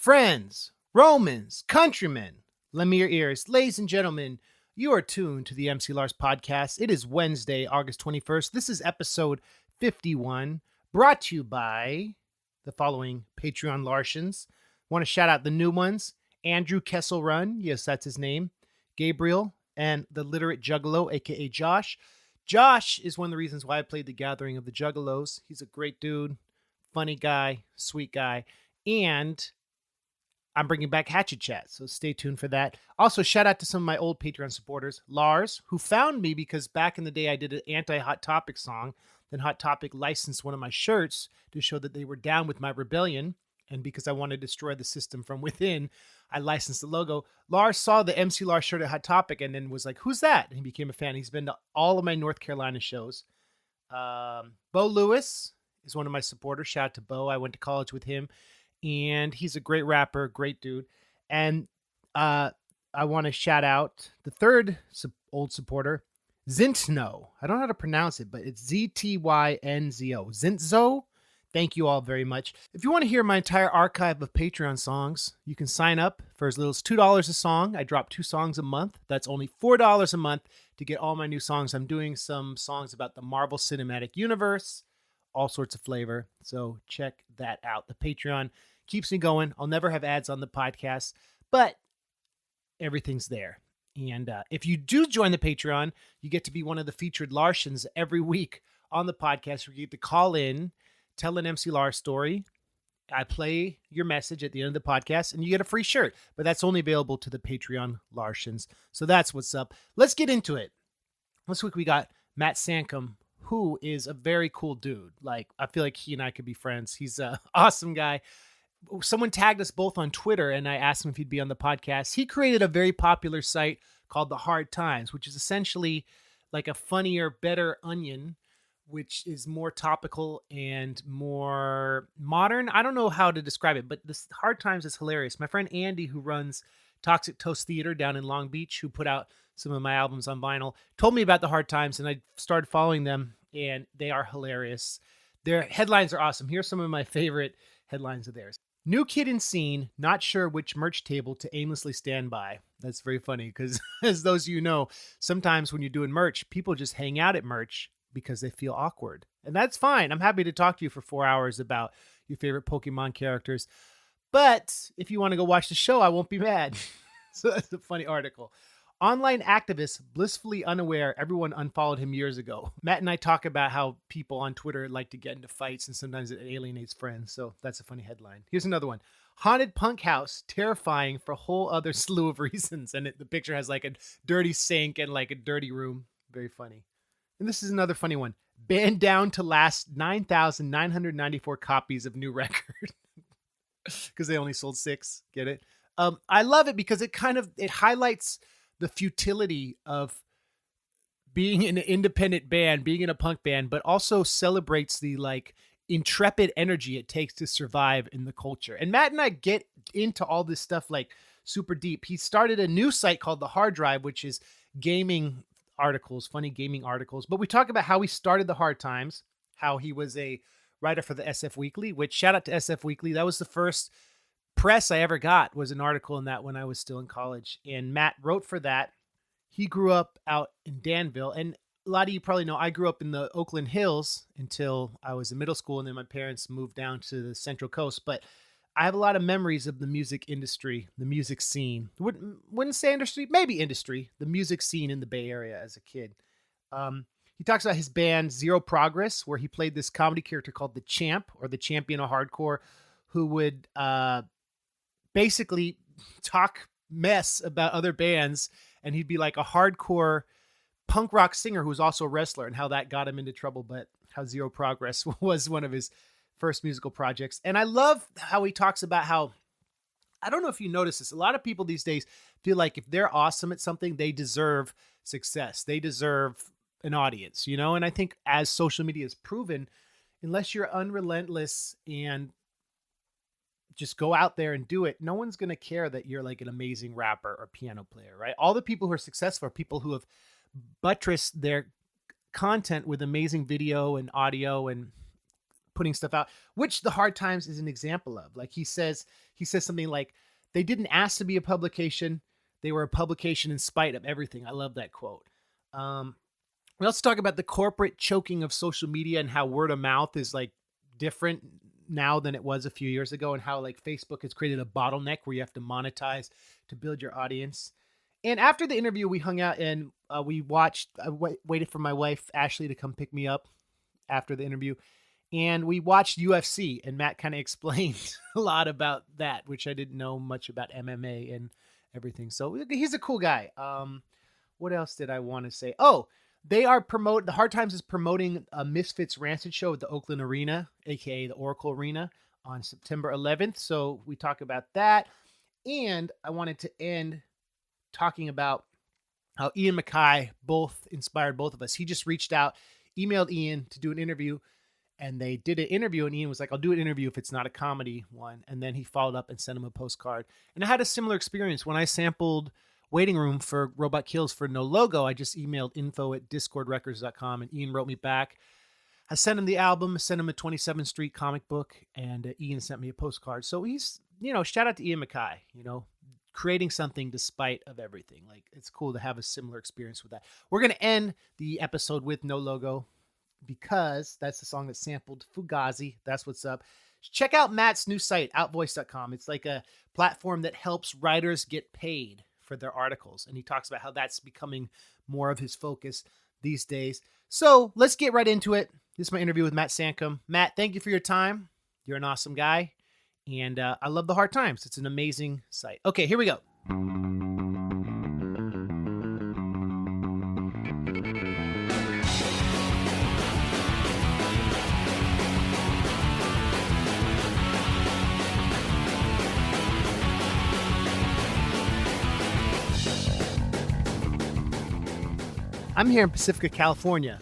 Friends, Romans, countrymen, lend me your ears. Ladies and gentlemen, you are tuned to the MC Lars podcast. It is Wednesday, August 21st. This is episode 51, brought to you by the following Patreon Larsians. Want to shout out the new ones: Andrew Kessel Run, yes, that's his name, Gabriel, and the literate Juggalo, aka Josh. Josh is one of the reasons why I played the Gathering of the Juggalos. He's a great dude, funny guy, sweet guy, and I'm bringing back Hatchet Chat, so stay tuned for that. Also, shout out to some of my old Patreon supporters. Lars, who found me because back in the day I did an anti-Hot Topic song. Then Hot Topic licensed one of my shirts to show that they were down with my rebellion. And because I wanted to destroy the system from within, I licensed the logo. Lars saw the MC Lars shirt at Hot Topic and then was like, "Who's that?" And he became a fan. He's been to all of my North Carolina shows. Bo Lewis is one of my supporters. Shout out to Bo. I went to college with him. And he's a great rapper, great dude. And I want to shout out the third old supporter, Zintno. I don't know how to pronounce it, but it's Z-T-Y-N-Z-O. Zintzo. Thank you all very much. If you want to hear my entire archive of Patreon songs, you can sign up for as little as $2 a song. I drop 2 songs a month. That's only $4 a month to get all my new songs. I'm doing some songs about the Marvel Cinematic Universe, all sorts of flavor. So check that out. The Patreon keeps me going. I'll never have ads on the podcast, but everything's there. And if you do join the Patreon, you get to be one of the featured Larsians every week on the podcast. You get to call in, tell an MC Lars story. I play your message at the end of the podcast, and you get a free shirt. But that's only available to the Patreon Larsians. So that's what's up. Let's get into it. This week we got Matt Saincome, who is a very cool dude. Like, I feel like he and I could be friends. He's an awesome guy. Someone tagged us both on Twitter, and I asked him if he'd be on the podcast. He created a very popular site called The Hard Times, which is essentially like a funnier, better Onion, which is more topical and more modern. I don't know how to describe it, but this Hard Times is hilarious. My friend Andy, who runs Toxic Toast Theater down in Long Beach, who put out some of my albums on vinyl, told me about The Hard Times, and I started following them, and they are hilarious. Their headlines are awesome. Here's some of my favorite headlines of theirs. New kid in scene, not sure which merch table to aimlessly stand by. That's very funny because, as those of you know, sometimes when you're doing merch, people just hang out at merch because they feel awkward. And that's fine. I'm happy to talk to you for 4 hours about your favorite Pokemon characters. But if you want to go watch the show, I won't be mad. So that's a funny article. Online activist blissfully unaware everyone unfollowed him years ago. Matt and I talk about how people on Twitter like to get into fights and sometimes it alienates friends. So that's a funny headline. Here's another one. Haunted punk house, terrifying for a whole other slew of reasons. And the picture has like a dirty sink and like a dirty room. Very funny. And this is another funny one. Banned down to last 9,994 copies of new record. Because they only sold 6. Get it? I love it because it highlights the futility of being an independent band, being in a punk band, but also celebrates the like intrepid energy it takes to survive in the culture. And Matt and I get into all this stuff like super deep. He started a new site called The Hard Drive, which is gaming articles, funny gaming articles. But we talk about how he started The Hard Times, how he was a writer for the SF Weekly, which shout out to SF Weekly. That was the first press I ever got, was an article in that when I was still in college. And Matt wrote for that. He grew up out in Danville. And a lot of you probably know I grew up in the Oakland Hills until I was in middle school. And then my parents moved down to the Central Coast. But I have a lot of memories of the music industry, the music scene. Wouldn't say industry, maybe industry, the music scene in the Bay Area as a kid. He talks about his band Zero Progress, where he played this comedy character called the Champ, or the Champion of Hardcore, who would basically talk mess about other bands, and he'd be like a hardcore punk rock singer who was also a wrestler, and how that got him into trouble, but how Zero Progress was one of his first musical projects. And I love how he talks about how, I don't know if you notice this, a lot of people these days feel like if they're awesome at something, they deserve success. They deserve an audience, you know? And I think as social media has proven, unless you're unrelentless and just go out there and do it, no one's going to care that you're like an amazing rapper or piano player, right? All the people who are successful are people who have buttressed their content with amazing video and audio and putting stuff out, which the Hard Times is an example of. Like he says something like, they didn't ask to be a publication. They were a publication in spite of everything. I love that quote. We also talk about the corporate choking of social media and how word of mouth is like different now than it was a few years ago, and how like Facebook has created a bottleneck where you have to monetize to build your audience. And after the interview, we hung out and we watched, waited for my wife, Ashley, to come pick me up after the interview. And we watched UFC, and Matt kind of explained a lot about that, which I didn't know much about MMA and everything. So he's a cool guy. What else did I want to say? Oh, the Hard Times is promoting a Misfits Rancid show at the Oakland Arena, aka the Oracle Arena, on September 11th. So we talk about that. And I wanted to end talking about how Ian MacKaye both inspired both of us. He just reached out, emailed Ian to do an interview, and they did an interview, and Ian was like, I'll do an interview if it's not a comedy one. And then he followed up and sent him a postcard. And I had a similar experience when I sampled Waiting Room for Robot Kills for No Logo. I just emailed info@discordrecords.com, and Ian wrote me back. I sent him the album, sent him a 27th Street comic book, and Ian sent me a postcard. So he's, shout out to Ian MacKaye, creating something despite of everything. Like, it's cool to have a similar experience with that. We're going to end the episode with No Logo because that's the song that sampled Fugazi. That's what's up. Check out Matt's new site, OutVoice.com. It's like a platform that helps writers get paid for their articles. And he talks about how that's becoming more of his focus these days. So let's get right into it. This is my interview with Matt Saincome. Matt, thank you for your time. You're an awesome guy. And I love the Hard Times. It's an amazing site. Okay, here we go. I'm here in Pacifica, California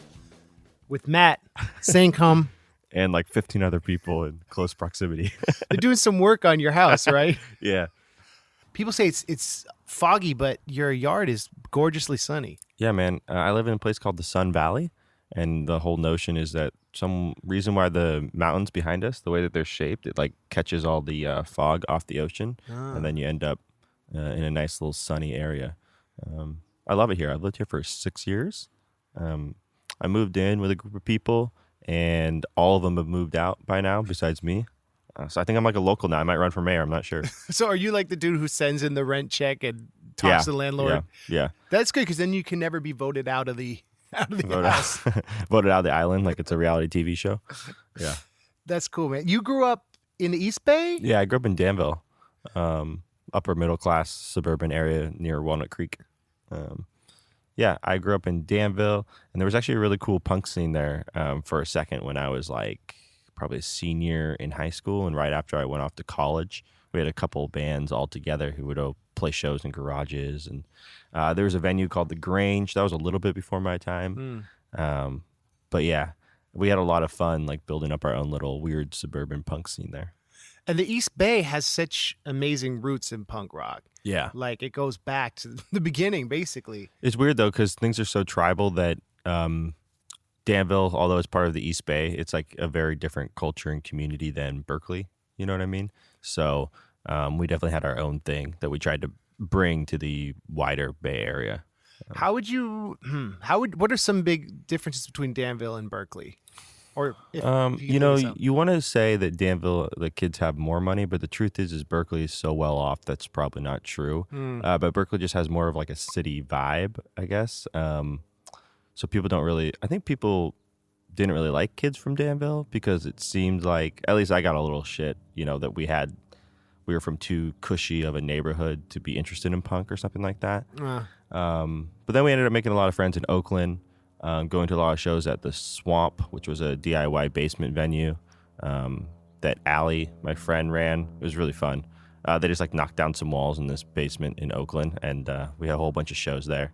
with Matt Saincome. And like 15 other people in close proximity. They're doing some work on your house, right? Yeah. People say it's foggy, but your yard is gorgeously sunny. Yeah, man. I live in a place called the Sun Valley. And the whole notion is that some reason why the mountains behind us, the way that they're shaped, it like catches all the fog off the ocean. And then you end up in a nice little sunny area. I love it here. I've lived here for 6 years. I moved in with a group of people, and all of them have moved out by now besides me. So I think I'm like a local now. I might run for mayor. I'm not sure. So are you like the dude who sends in the rent check and talks to the landlord? Yeah. That's good, because then you can never be voted out of the house. Voted out of the island like it's a reality TV show. Yeah. That's cool, man. You grew up in the East Bay? Yeah, I grew up in Danville, upper middle class suburban area near Walnut Creek. Yeah, I grew up in Danville, and there was actually a really cool punk scene there for a second when I was like probably a senior in high school, and right after I went off to college. We had a couple bands all together who would play shows in garages, and there was a venue called The Grange. That was a little bit before my time. But yeah, we had a lot of fun like building up our own little weird suburban punk scene there. And the East Bay has such amazing roots in punk rock. Yeah. Like, it goes back to the beginning, basically. It's weird, though, because things are so tribal that Danville, although it's part of the East Bay, it's like a very different culture and community than Berkeley. You know what I mean? So we definitely had our own thing that we tried to bring to the wider Bay Area. What are some big differences between Danville and Berkeley? Or if you want to say that Danville, the kids have more money, but the truth is Berkeley is so well off that's probably not true. But Berkeley just has more of like a city vibe, I guess. So people people didn't really like kids from Danville because it seemed like, at least I got a little shit, that we were from too cushy of a neighborhood to be interested in punk or something like that. But then we ended up making a lot of friends in Oakland. Going to a lot of shows at the Swamp, which was a DIY basement venue that Allie, my friend, ran. It was really fun. They just like knocked down some walls in this basement in Oakland, and we had a whole bunch of shows there.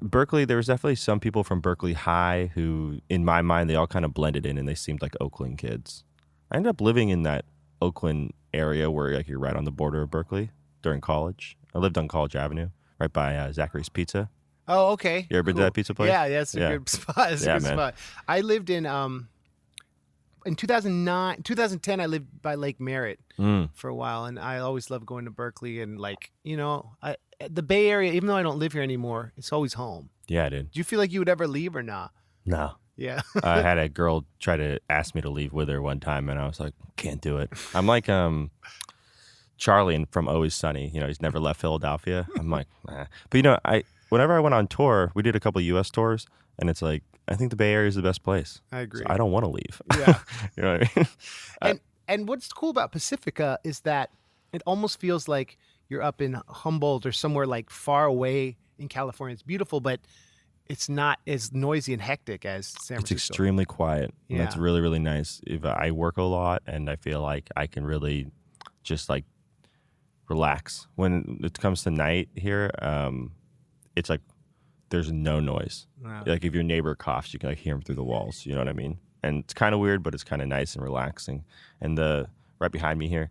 Berkeley, there was definitely some people from Berkeley High who, in my mind, they all kind of blended in and they seemed like Oakland kids. I ended up living in that Oakland area where like you're right on the border of Berkeley during college. I lived on College Avenue, right by Zachary's Pizza. Oh, okay. You ever been to Cool. that pizza place? Yeah, that's a Yeah. good spot. That's a Yeah, good man. spot. I lived in 2010 I lived by Lake Merritt Mm. for a while, and I always loved going to Berkeley, and the Bay Area, even though I don't live here anymore, it's always home. Yeah, dude. Do you feel like you would ever leave or not? No. Yeah. I had a girl try to ask me to leave with her one time, and I was like, can't do it. I'm like Charlie from Always Sunny. He's never left Philadelphia. I'm like, nah. But whenever I went on tour, we did a couple U.S. tours, and it's like, I think the Bay Area is the best place. I agree. So I don't want to leave. Yeah. You know what I mean? And what's cool about Pacifica is that it almost feels like you're up in Humboldt or somewhere like far away in California. It's beautiful, but it's not as noisy and hectic as San It's Francisco. extremely quiet. And that's Yeah. really, really nice. If I work a lot, and I feel like I can really just like relax. When it comes to night here, it's like there's no noise. Wow. Like if your neighbor coughs, you can like hear him through the walls. You know what I mean? And it's kind of weird, but it's kind of nice and relaxing. And right behind me here,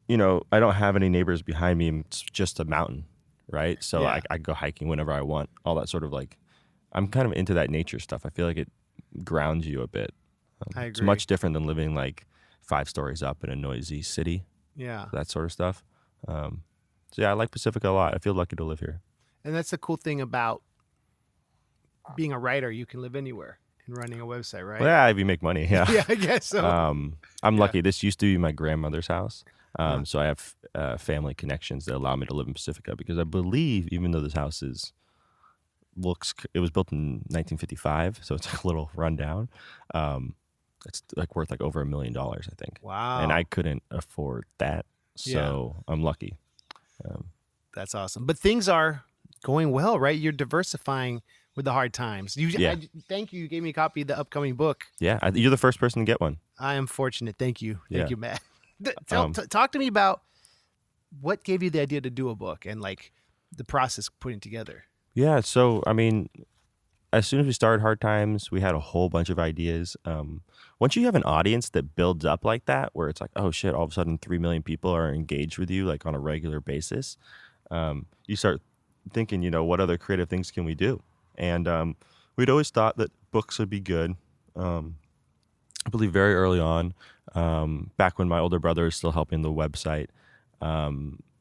I don't have any neighbors behind me. It's just a mountain, right? So Yeah. I go hiking whenever I want. All that sort of like, I'm kind of into that nature stuff. I feel like it grounds you a bit. I It's agree. much different than living like 5 stories up in a noisy city, Yeah. that sort of stuff. So yeah, I like Pacifica a lot. I feel lucky to live here. And that's the cool thing about being a writer. You can live anywhere and running a website, right? Well, yeah, if you make money, yeah. Yeah, I guess so. I'm lucky. This used to be my grandmother's house. So I have family connections that allow me to live in Pacifica, because I believe, even though this house it was built in 1955, so it's a little rundown. It's like worth like over $1 million, I think. Wow. And I couldn't afford that, so I'm lucky. That's awesome. But things are going well, right? You're diversifying with the hard times. Yeah. Thank you. You gave me a copy of the upcoming book. Yeah, you're the first person to get one. I am fortunate. Thank you. Thank Yeah. you, Matt. Talk to me about what gave you the idea to do a book and like the process of putting it together. Yeah, so I mean, as soon as we started Hard Times, we had a whole bunch of ideas. Once you have an audience that builds up like that, where it's like, oh shit, all of a sudden 3 million people are engaged with you like on a regular basis, you start thinking, what other creative things can we do? And we'd always thought that books would be good. I believe very early on, back when my older brother was still helping the website,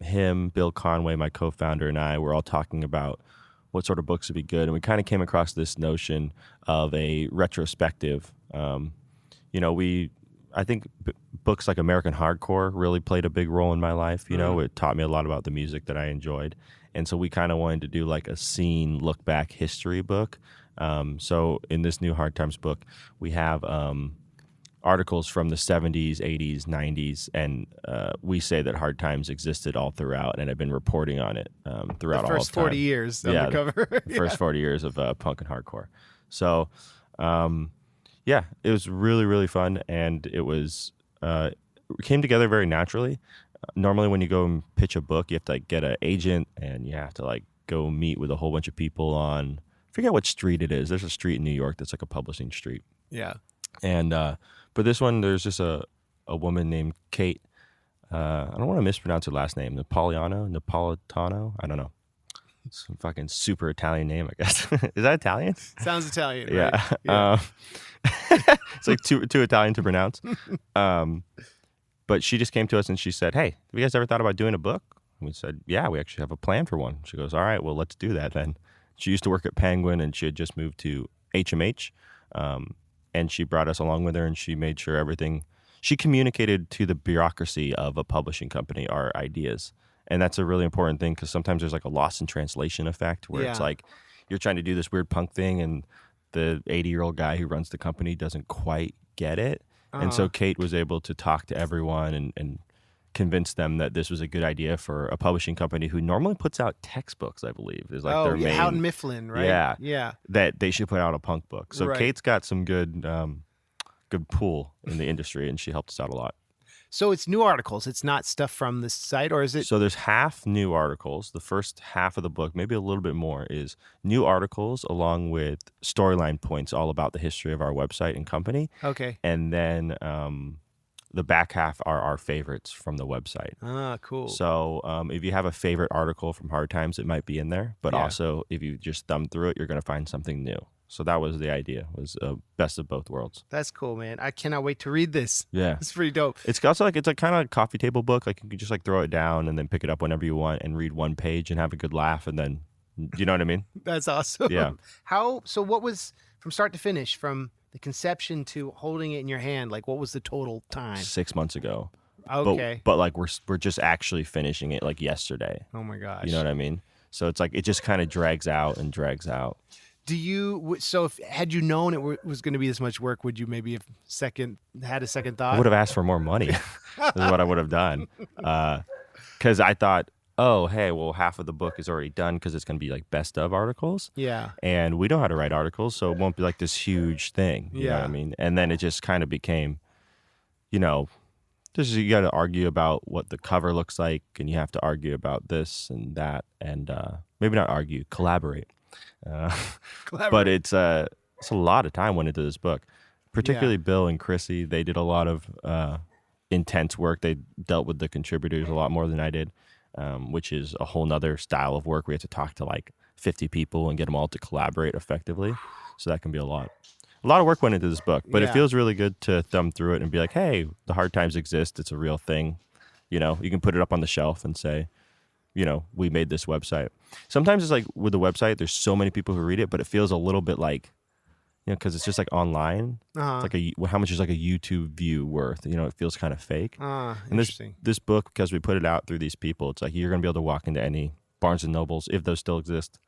him, Bill Conway, my co-founder, and I were all talking about what sort of books would be good. And we kind of came across this notion of a retrospective. I think books like American Hardcore really played a big role in my life. It taught me a lot about the music that I enjoyed. And so we kind of wanted to do like a scene look back history book. So in this new Hard Times book, we have articles from the 70s, 80s, 90s, and we say that Hard Times existed all throughout, and I've been reporting on it throughout all The of first time. 40 years on the cover. First 40 years of punk and hardcore. So, it was really, really fun, and it came together very naturally. Normally, when you go and pitch a book, you have to like get an agent, and you have to like go meet with a whole bunch of people on, I forget what street it is. There's a street in New York that's like a publishing street. Yeah. And but this one, there's just a woman named Kate. I don't want to mispronounce her last name. Napolitano. I don't know. It's a fucking super Italian name, I guess. Is that Italian? Sounds Italian. Yeah. Right? Yeah. It's like too Italian to pronounce. But she just came to us and she said, "Hey, have you guys ever thought about doing a book?" And we said, "Yeah, we actually have a plan for one." She goes, "All right, well, let's do that then." She used to work at Penguin, and she had just moved to HMH. And she brought us along with her, and she made sure she communicated to the bureaucracy of a publishing company our ideas. And that's a really important thing, because sometimes there's like a lost in translation effect where it's like you're trying to do this weird punk thing, and the 80-year-old guy who runs the company doesn't quite get it. And so Kate was able to talk to everyone and convince them that this was a good idea for a publishing company who normally puts out textbooks, I believe, is like their main. Houghton Mifflin, right? Yeah. Yeah. That they should put out a punk book. So Right. Kate's got some good pull in the industry, and she helped us out a lot. So it's new articles. It's not stuff from the site, or is it? So there's half new articles. The first half of the book, maybe a little bit more, is new articles along with storyline points all about the history of our website and company. Okay. And then the back half are our favorites from the website. Ah, cool. So if you have a favorite article from Hard Times, it might be in there. But Yeah. also, if you just thumb through it, you're going to find something new. So that was the idea, was best of both worlds. That's cool, man. I cannot wait to read this. Yeah. It's pretty dope. It's also like, it's like kind of a coffee table book. Like you can just like throw it down and then pick it up whenever you want and read one page and have a good laugh. And then, you know what I mean? That's awesome. Yeah. So what was, from start to finish, from the conception to holding it in your hand, like what was the total time? 6 months ago. Okay. But like we're just actually finishing it like yesterday. Oh my gosh. You know what I mean? So it's like it just kind of drags out and drags out. So had you known it was going to be this much work, would you maybe have had a second thought? I would have asked for more money. Is what I would have done. Because I thought, oh, hey, well, half of the book is already done because it's going to be like best of articles. Yeah. And we know how to write articles, so it won't be like this huge thing. You know what I mean? And then it just kind of became, you got to argue about what the cover looks like, and you have to argue about this and that, and maybe not argue, collaborate. But it's a lot of time went into this book, particularly Bill and Chrissy. They did a lot of intense work. They dealt with the contributors a lot more than I did, which is a whole nother style of work. We had to talk to like 50 people and get them all to collaborate effectively. So that can be a lot. A lot of work went into this book, but it feels really good to thumb through it and be like, hey, the Hard Times exist. It's a real thing. You can put it up on the shelf and say, we made this website. Sometimes it's like with the website, there's so many people who read it, but it feels a little bit like, because it's just like online. It's like how much is like a YouTube view worth? It feels kind of fake. And interesting. This book, because we put it out through these people, it's like you're going to be able to walk into any Barnes and Nobles, if those still exist,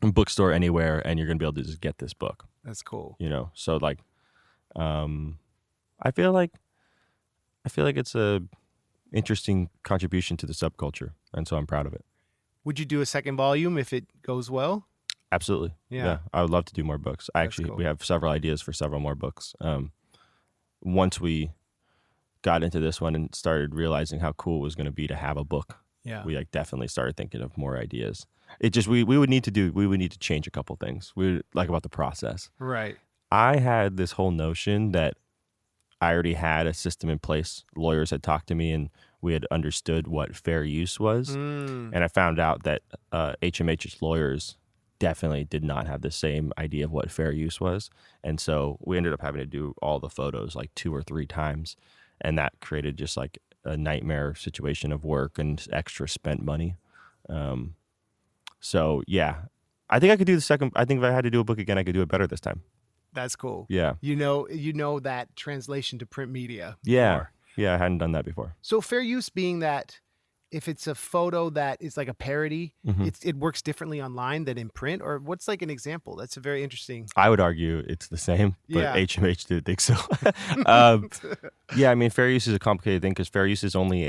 bookstore anywhere, and you're going to be able to just get this book. That's cool. So like, I feel like it's a interesting contribution to the subculture, and so I'm proud of it. Would you do a second volume if it goes well? Absolutely. Yeah. I would love to do more books. We have several ideas for several more books. Once we got into this one and started realizing how cool it was going to be to have a book, we like definitely started thinking of more ideas. It just we would need to change a couple things. We like about the process. Right. I had this whole notion that I already had a system in place. Lawyers had talked to me, and we had understood what fair use was. And I found out that HMH's lawyers definitely did not have the same idea of what fair use was. And so we ended up having to do all the photos like 2 or 3 times. And that created just like a nightmare situation of work and extra spent money. So yeah, I think I could do the second. I think if I had to do a book again, I could do it better this time. That's cool. Yeah. You know that translation to print media. Yeah. More. Yeah, I hadn't done that before. So fair use being that if it's a photo that is like a parody, it works differently online than in print, or what's like an example? That's a very interesting. I would argue it's the same, but HMH didn't think so. Yeah, I mean, fair use is a complicated thing because fair use is only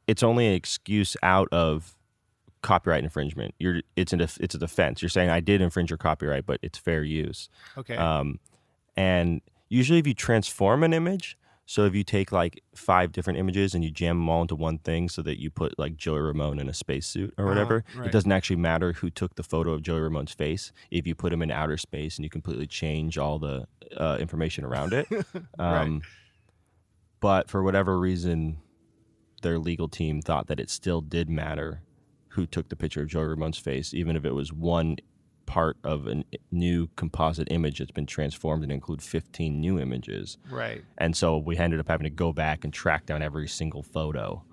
an excuse out of copyright infringement. It's a defense. You're saying I did infringe your copyright, but it's fair use. Okay. And usually if you transform an image, so if you take like 5 different images and you jam them all into one thing so that you put like Joey Ramone in a spacesuit or whatever, right. It doesn't actually matter who took the photo of Joey Ramone's face if you put him in outer space and you completely change all the information around it. Right. But for whatever reason, their legal team thought that it still did matter who took the picture of Joey Ramone's face, even if it was one part of a new composite image that's been transformed and include 15 new images. Right. And so we ended up having to go back and track down every single photo.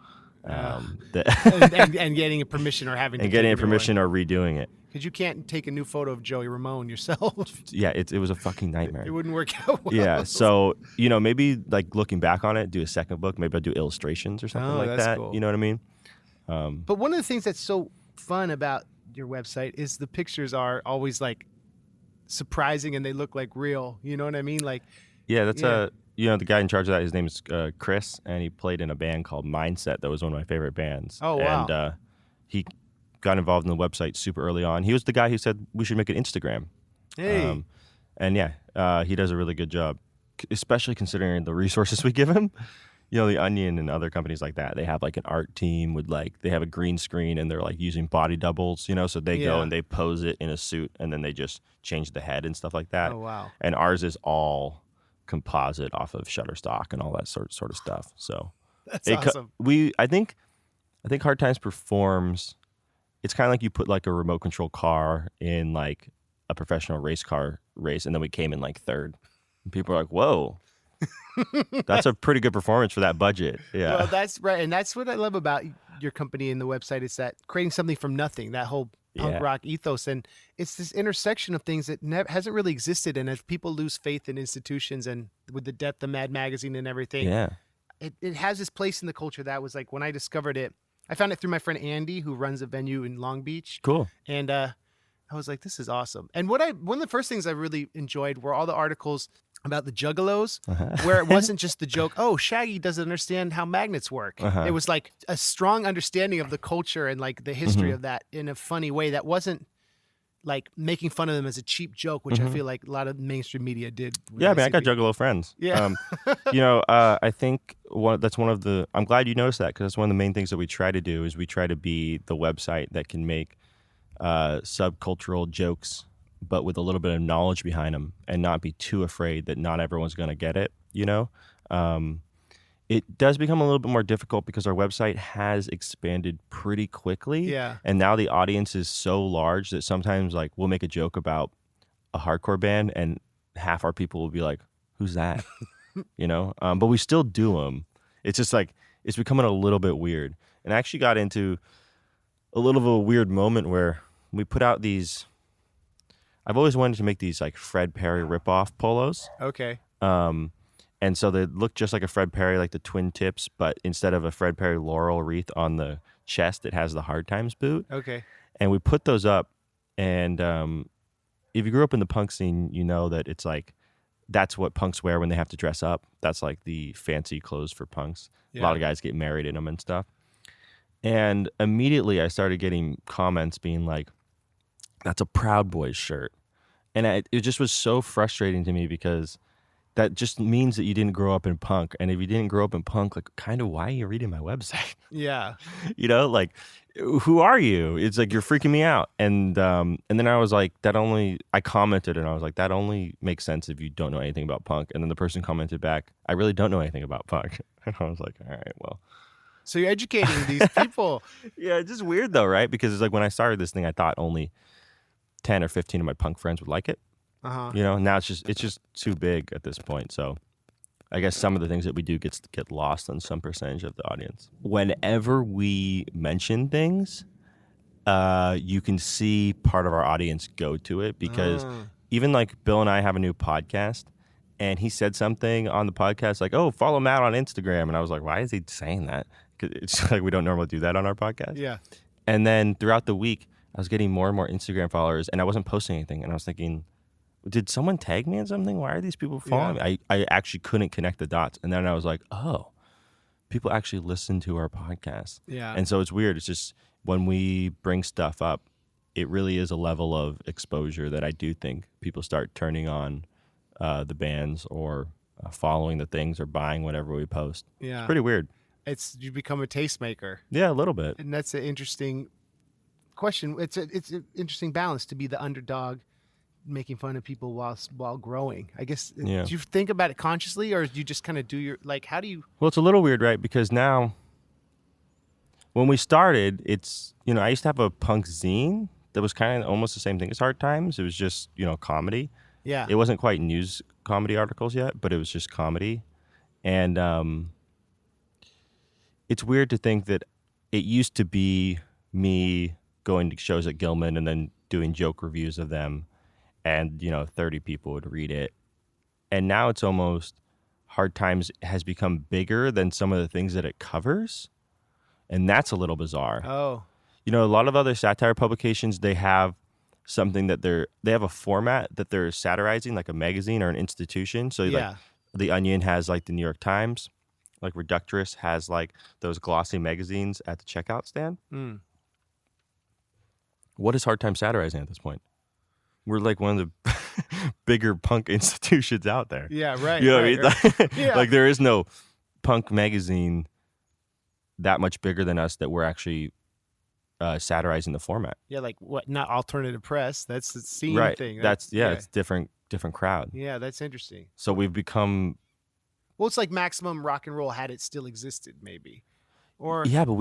and getting a permission or having and getting a permission or redoing it. Because you can't take a new photo of Joey Ramone yourself. Yeah, it was a fucking nightmare. It wouldn't work out well. Yeah, so, maybe like looking back on it, do a second book. Maybe I'll do illustrations or something like that. Cool. You know what I mean? But one of the things that's so fun about your website is the pictures are always like surprising and they look like real. You know what I mean? Like, yeah, that's the guy in charge of that. His name is Chris, and he played in a band called Mindset. That was one of my favorite bands. Oh, wow. And he got involved in the website super early on. He was the guy who said we should make an Instagram. Hey. And yeah, he does a really good job, especially considering the resources we give him. The Onion and other companies like that, they have like an art team with they have a green screen and they're like using body doubles, so they go and they pose it in a suit and then they just change the head and stuff like that. Oh, wow. And ours is all composite off of Shutterstock and all that sort of stuff. So That's awesome. I think Hard Times performs. It's kind of like you put like a remote control car in like a professional race car race, and then we came in like third. And people are like, "Whoa, that's a pretty good performance for that budget." Yeah. Well, that's right, and that's what I love about your company and the website is that creating something from nothing, that whole punk rock ethos, and it's this intersection of things that hasn't really existed. And as people lose faith in institutions and with the death of Mad Magazine and everything, it has this place in the culture that was like when I discovered it. I found it through my friend Andy, who runs a venue in Long Beach. Cool. And I was like, this is awesome. And one of the first things I really enjoyed were all the articles about the Juggalos, where it wasn't just the joke, oh, Shaggy doesn't understand how magnets work. It was like a strong understanding of the culture and like the history of that in a funny way that wasn't like making fun of them as a cheap joke, which I feel like a lot of mainstream media did. Yeah, I mean, I got Juggalo friends. Yeah. I think I'm glad you noticed that, because that's one of the main things that we try to do is we try to be the website that can make subcultural jokes, but with a little bit of knowledge behind them and not be too afraid that not everyone's going to get it, It does become a little bit more difficult because our website has expanded pretty quickly. Yeah. And now the audience is so large that sometimes like we'll make a joke about a hardcore band and half our people will be like, who's that? But we still do them. It's just like, it's becoming a little bit weird. And I actually got into a little of a weird moment where we put out these, I've always wanted to make these like Fred Perry ripoff polos. Okay. And so they look just like a Fred Perry, like the twin tips, but instead of a Fred Perry laurel wreath on the chest, it has the Hard Times boot. Okay. And we put those up, and if you grew up in the punk scene, you know that it's like, that's what punks wear when they have to dress up. That's like the fancy clothes for punks. Yeah. A lot of guys get married in them and stuff. And immediately I started getting comments being like, that's a Proud Boys shirt. And it just was so frustrating to me because that just means that you didn't grow up in punk. And if you didn't grow up in punk, like, kind of why are you reading my website? Yeah. Like, who are you? It's like, you're freaking me out. And then I was like, I commented and I was like, that only makes sense if you don't know anything about punk. And then the person commented back, I really don't know anything about punk. And I was like, all right, well. So you're educating these people. Yeah, it's just weird though, right? Because it's like when I started this thing, I thought only 10 or 15 of my punk friends would like it. Now it's just too big at this point. So I guess some of the things that we do get lost on some percentage of the audience. Whenever we mention things, you can see part of our audience go to it because even like Bill and I have a new podcast, and he said something on the podcast like, "Oh, follow Matt on Instagram," and I was like, "Why is he saying that?" Because it's like we don't normally do that on our podcast. Yeah. And then throughout the week, I was getting more and more Instagram followers, and I wasn't posting anything, and I was thinking, did someone tag me in something? Why are these people following me? I actually couldn't connect the dots. And then I was like, oh, people actually listen to our podcast. Yeah. And so it's weird. It's just when we bring stuff up, it really is a level of exposure that I do think people start turning on the bands or following the things or buying whatever we post. Yeah. It's pretty weird. You become a tastemaker. Yeah, a little bit. And that's an interesting question. It's an interesting balance to be the underdog, making fun of people while growing. I guess. Yeah. Do you think about it consciously, or do you just kind of do your, like, how do you? Well, it's a little weird, right? Because now, when we started, it's, I used to have a punk zine that was kind of almost the same thing as Hard Times. It was just, comedy. Yeah. It wasn't quite news comedy articles yet, but it was just comedy. And it's weird to think that it used to be me going to shows at Gilman and then doing joke reviews of them. And, 30 people would read it. And now it's almost Hard Times has become bigger than some of the things that it covers. And that's a little bizarre. Oh. A lot of other satire publications, they have something that they have a format that they're satirizing, like a magazine or an institution. So like The Onion has like the New York Times, like Reductress has like those glossy magazines at the checkout stand. Mm. What is Hard Times satirizing at this point? We're like one of the bigger punk institutions out there. Yeah, right. You know right, what I mean? Right. Yeah. Like there is no punk magazine that much bigger than us that we're actually satirizing the format. Yeah, like what? Not alternative press. That's the scene right. thing. It's different different crowd. Yeah, that's interesting. So we've become. Well, it's like maximum rock and roll had it still existed, maybe, or Yeah, but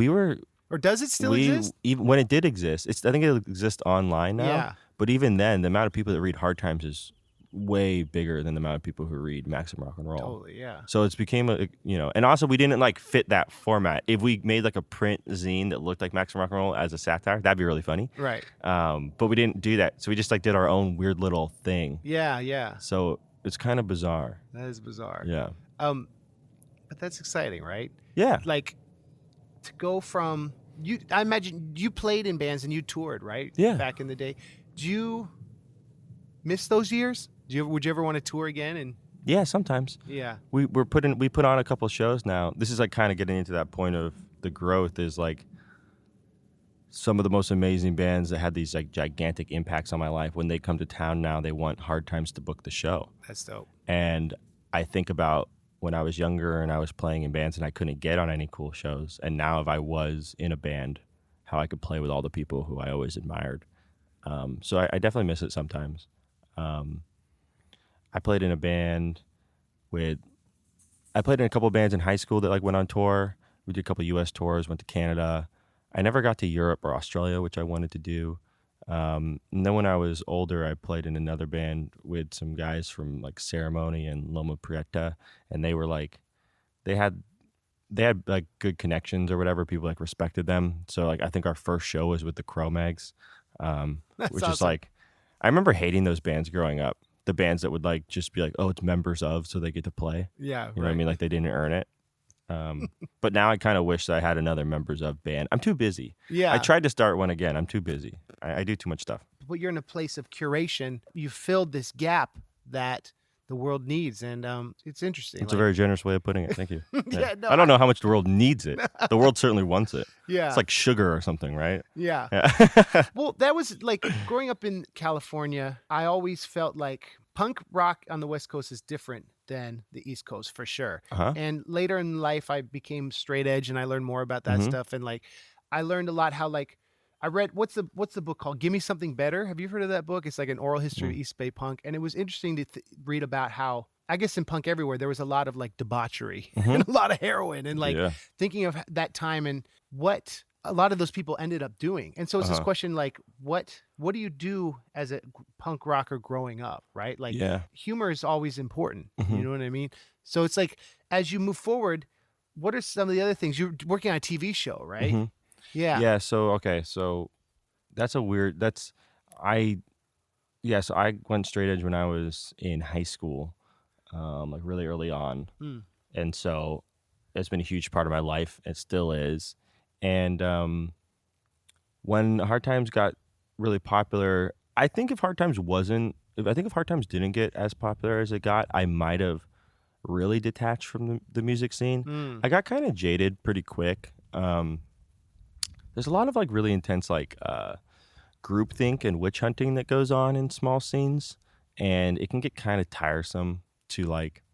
or does it still we exist? even when it did exist, I think it exists online now. Yeah. But even then, the amount of people that read Hard Times is way bigger than the amount of people who read Maximum Rock and Roll. Totally, yeah. So it's became and also we didn't like fit that format. If we made like a print zine that looked like Maximum Rock and Roll as a satire, that'd be really funny. Right. But we didn't do that. So we just like did our own weird little thing. Yeah, yeah. So it's kind of bizarre. That is bizarre. Yeah. But that's exciting, right? Yeah. Like to go from you. I imagine you played in bands and you toured, right? Yeah. Back in the day. Do you miss those years? Would you ever want to tour again? And yeah, sometimes. yeah, We put on a couple of shows now. This is like kind of getting into that point of the growth is like some of the most amazing bands that had these like gigantic impacts on my life. When they come to town now, they want Hard Times to book the show. that's dope. And I think about when I was younger and I was playing in bands and I couldn't get on any cool shows. And now if I was in a band, how I could play with all the people who I always admired. So I definitely miss it sometimes. I played in a couple of bands in high school that like went on tour. We did a couple of U.S. tours, went to Canada. I never got to Europe or Australia, which I wanted to do. And then when I was older, I played in another band with some guys from like Ceremony and Loma Prieta, and they were like, they had like good connections or whatever. People like respected them. So like I think our first show was with the Cro-Mags, which awesome. is like, I remember hating those bands growing up. The bands that would like just be like, oh, it's members of, so they get to play. Yeah, You know what I mean? Like they didn't earn it. But now I kind of wish that I had another members of band. I'm too busy. Yeah. I tried to start one again. I'm too busy. I do too much stuff. But you're in a place of curation. You filled this gap that the world needs, and it's interesting. It's a very generous way of putting it. Thank you. Yeah, no, I don't know how much the world needs it. The world certainly wants it. Yeah. It's like sugar or something, right? Yeah. Yeah. Well, that was like growing up in California, I always felt like punk rock on the West Coast is different than the East Coast for sure. Uh-huh. And later in life, I became straight edge and I learned more about that stuff. And like, I learned a lot how like, I read, what's the book called? Give Me Something Better. Have you heard of that book? It's like an oral history of East Bay punk. And it was interesting to read about how, I guess in punk everywhere, there was a lot of like debauchery and a lot of heroin and like thinking of that time and what a lot of those people ended up doing. And so it's this question like, what do you do as a punk rocker growing up, right? Like humor is always important. You know what I mean? So it's like, as you move forward, what are some of the other things? You're working on a TV show, right? Yeah. Yeah. So that's I went straight edge when I was in high school, like really early on. And so it's been a huge part of my life. It still is. And when Hard Times got really popular, I think if Hard Times didn't get as popular as it got, I might have really detached from the music scene. I got kind of jaded pretty quick. There's a lot of like really intense like groupthink and witch hunting that goes on in small scenes, and it can get kind of tiresome to like,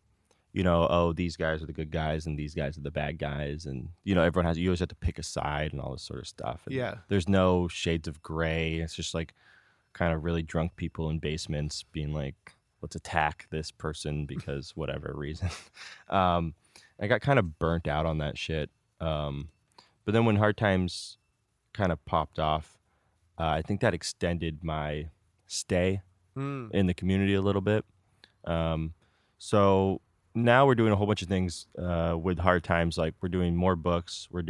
oh, these guys are the good guys and these guys are the bad guys, and you always have to pick a side and all this sort of stuff. And there's no shades of gray. It's just like kind of really drunk people in basements being like, let's attack this person because whatever reason. I got kind of burnt out on that shit. But then when Hard Times kind of popped off, I think that extended my stay in the community a little bit. So now we're doing a whole bunch of things with Hard Times. Like we're doing more books. We're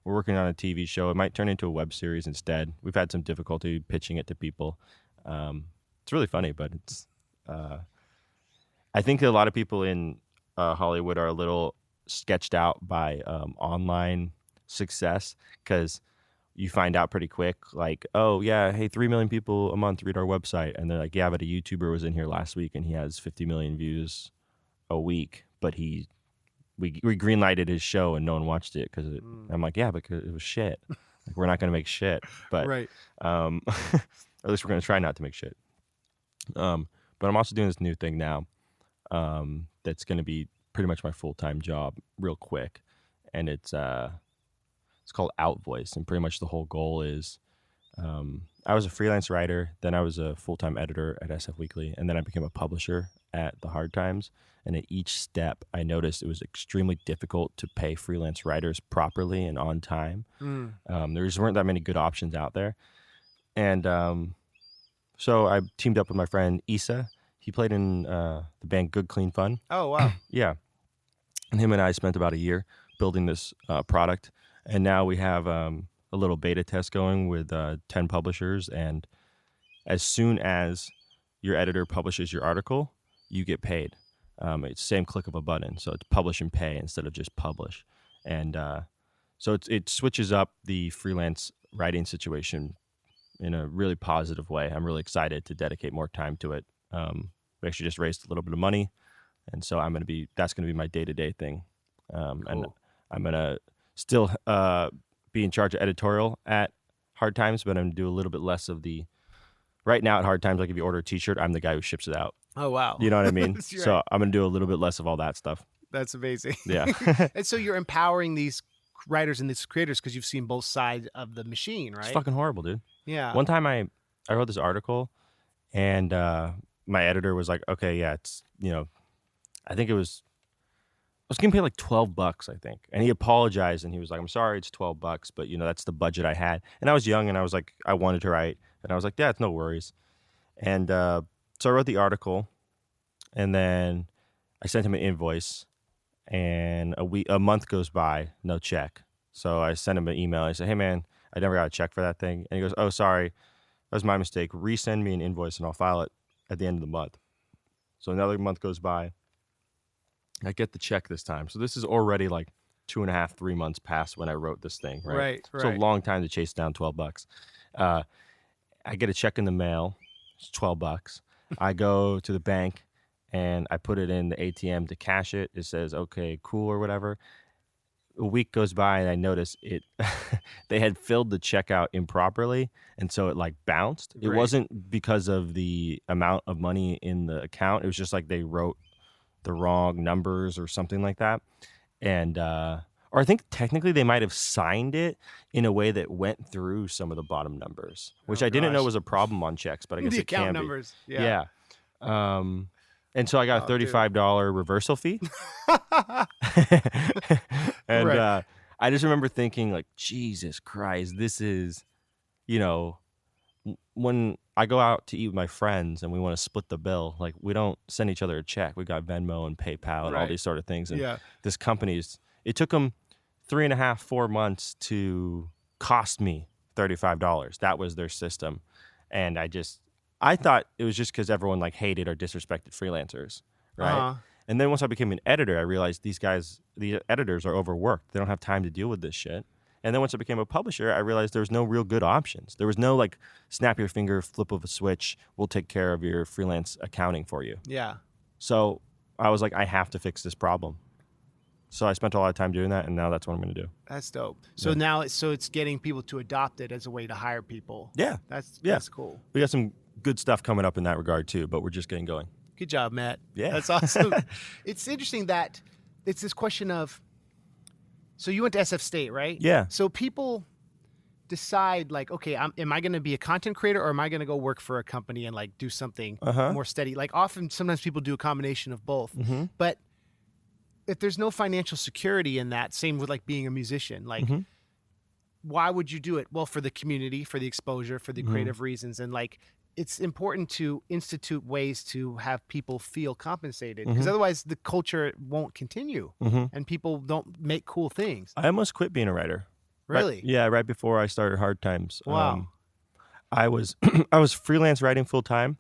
working on a TV show. It might turn into a web series instead. We've had some difficulty pitching it to people. It's really funny, but it's. I think a lot of people in Hollywood are a little sketched out by online success because you find out pretty quick, like, oh yeah, hey, 3 million people a month read our website, and they're like, yeah, but a YouTuber was in here last week and he has 50 million views a week, but we greenlighted his show and no one watched it because I'm like, yeah, because it was shit. Like, we're not going to make shit, but right. Or at least we're going to try not to make shit. But I'm also doing this new thing now that's going to be pretty much my full-time job real quick, and it's called OutVoice, and pretty much the whole goal is I was a freelance writer, then I was a full-time editor at SF Weekly, and then I became a publisher at the Hard Times. And at each step, I noticed it was extremely difficult to pay freelance writers properly and on time. There just weren't that many good options out there. And so I teamed up with my friend Issa. He played in the band Good Clean Fun. Oh, wow. Yeah. And him and I spent about a year building this product. And now we have a little beta test going with 10 publishers. And as soon as your editor publishes your article, you get paid. It's the same click of a button. So it's publish and pay instead of just publish. And so it switches up the freelance writing situation in a really positive way. I'm really excited to dedicate more time to it. We actually just raised a little bit of money. And so that's going to be my day-to-day thing. Cool. And I'm going to still be in charge of editorial at Hard Times, but I'm going to do a little bit less of right now at Hard Times, like if you order a t-shirt, I'm the guy who ships it out. Oh, wow. You know what I mean? Right. So I'm going to do a little bit less of all that stuff. That's amazing. Yeah. And so you're empowering these writers and these creators because you've seen both sides of the machine, right? It's fucking horrible, dude. Yeah. One time I wrote this article and my editor was like, okay, yeah, it's, I think I was getting paid like $12, I think. And he apologized and he was like, I'm sorry, it's $12, but that's the budget I had. And I was young and I was like, I wanted to write. And I was like, yeah, it's no worries. And so I wrote the article and then I sent him an invoice and a month goes by, no check. So I sent him an email. I said, hey man, I never got a check for that thing. And he goes, oh, sorry, that was my mistake. Resend me an invoice and I'll file it at the end of the month. So another month goes by. I get the check this time. So this is already like 2.5, 3 months past when I wrote this thing, right? Right. It's a long time to chase down $12. I get a check in the mail. It's $12. I go to the bank and I put it in the ATM to cash it. It says, okay, cool or whatever. A week goes by and I notice it. They had filled the check out improperly. And so it like bounced. It wasn't because of the amount of money in the account. It was just like they wrote the wrong numbers or something like that. And, or I think technically they might have signed it in a way that went through some of the bottom numbers, which I didn't know was a problem on checks, but I guess the it can account be. numbers. Yeah. And so I got a $35 reversal fee. And I just remember thinking like, Jesus Christ, this is, when I go out to eat with my friends and we want to split the bill, like we don't send each other a check. We got Venmo and PayPal and all these sort of things. And this company's, it took them 3.5, 4 months to cost me $35. That was their system. And I thought it was just because everyone like hated or disrespected freelancers, right? And then once I became an editor, I realized these editors are overworked. They don't have time to deal with this shit. And then once I became a publisher, I realized there was no real good options. There was no like snap your finger, flip of a switch, we'll take care of your freelance accounting for you. Yeah. So I was like, I have to fix this problem. So I spent a lot of time doing that, and now that's what I'm going to do. That's dope. So now it's getting people to adopt it as a way to hire people. Yeah. That's cool. We got some good stuff coming up in that regard too, but we're just getting going. Good job, Matt. Yeah. That's awesome. It's interesting that it's this question of, so you went to SF State, right? Yeah. So people decide like, okay, am I going to be a content creator or am I going to go work for a company and like do something more steady? Like sometimes people do a combination of both. But if there's no financial security in that, same with like being a musician, like why would you do it? Well, for the community, for the exposure, for the creative reasons. And like, it's important to institute ways to have people feel compensated because otherwise the culture won't continue and people don't make cool things. I almost quit being a writer. Really? Right before I started Hard Times. Wow. I was freelance writing full time,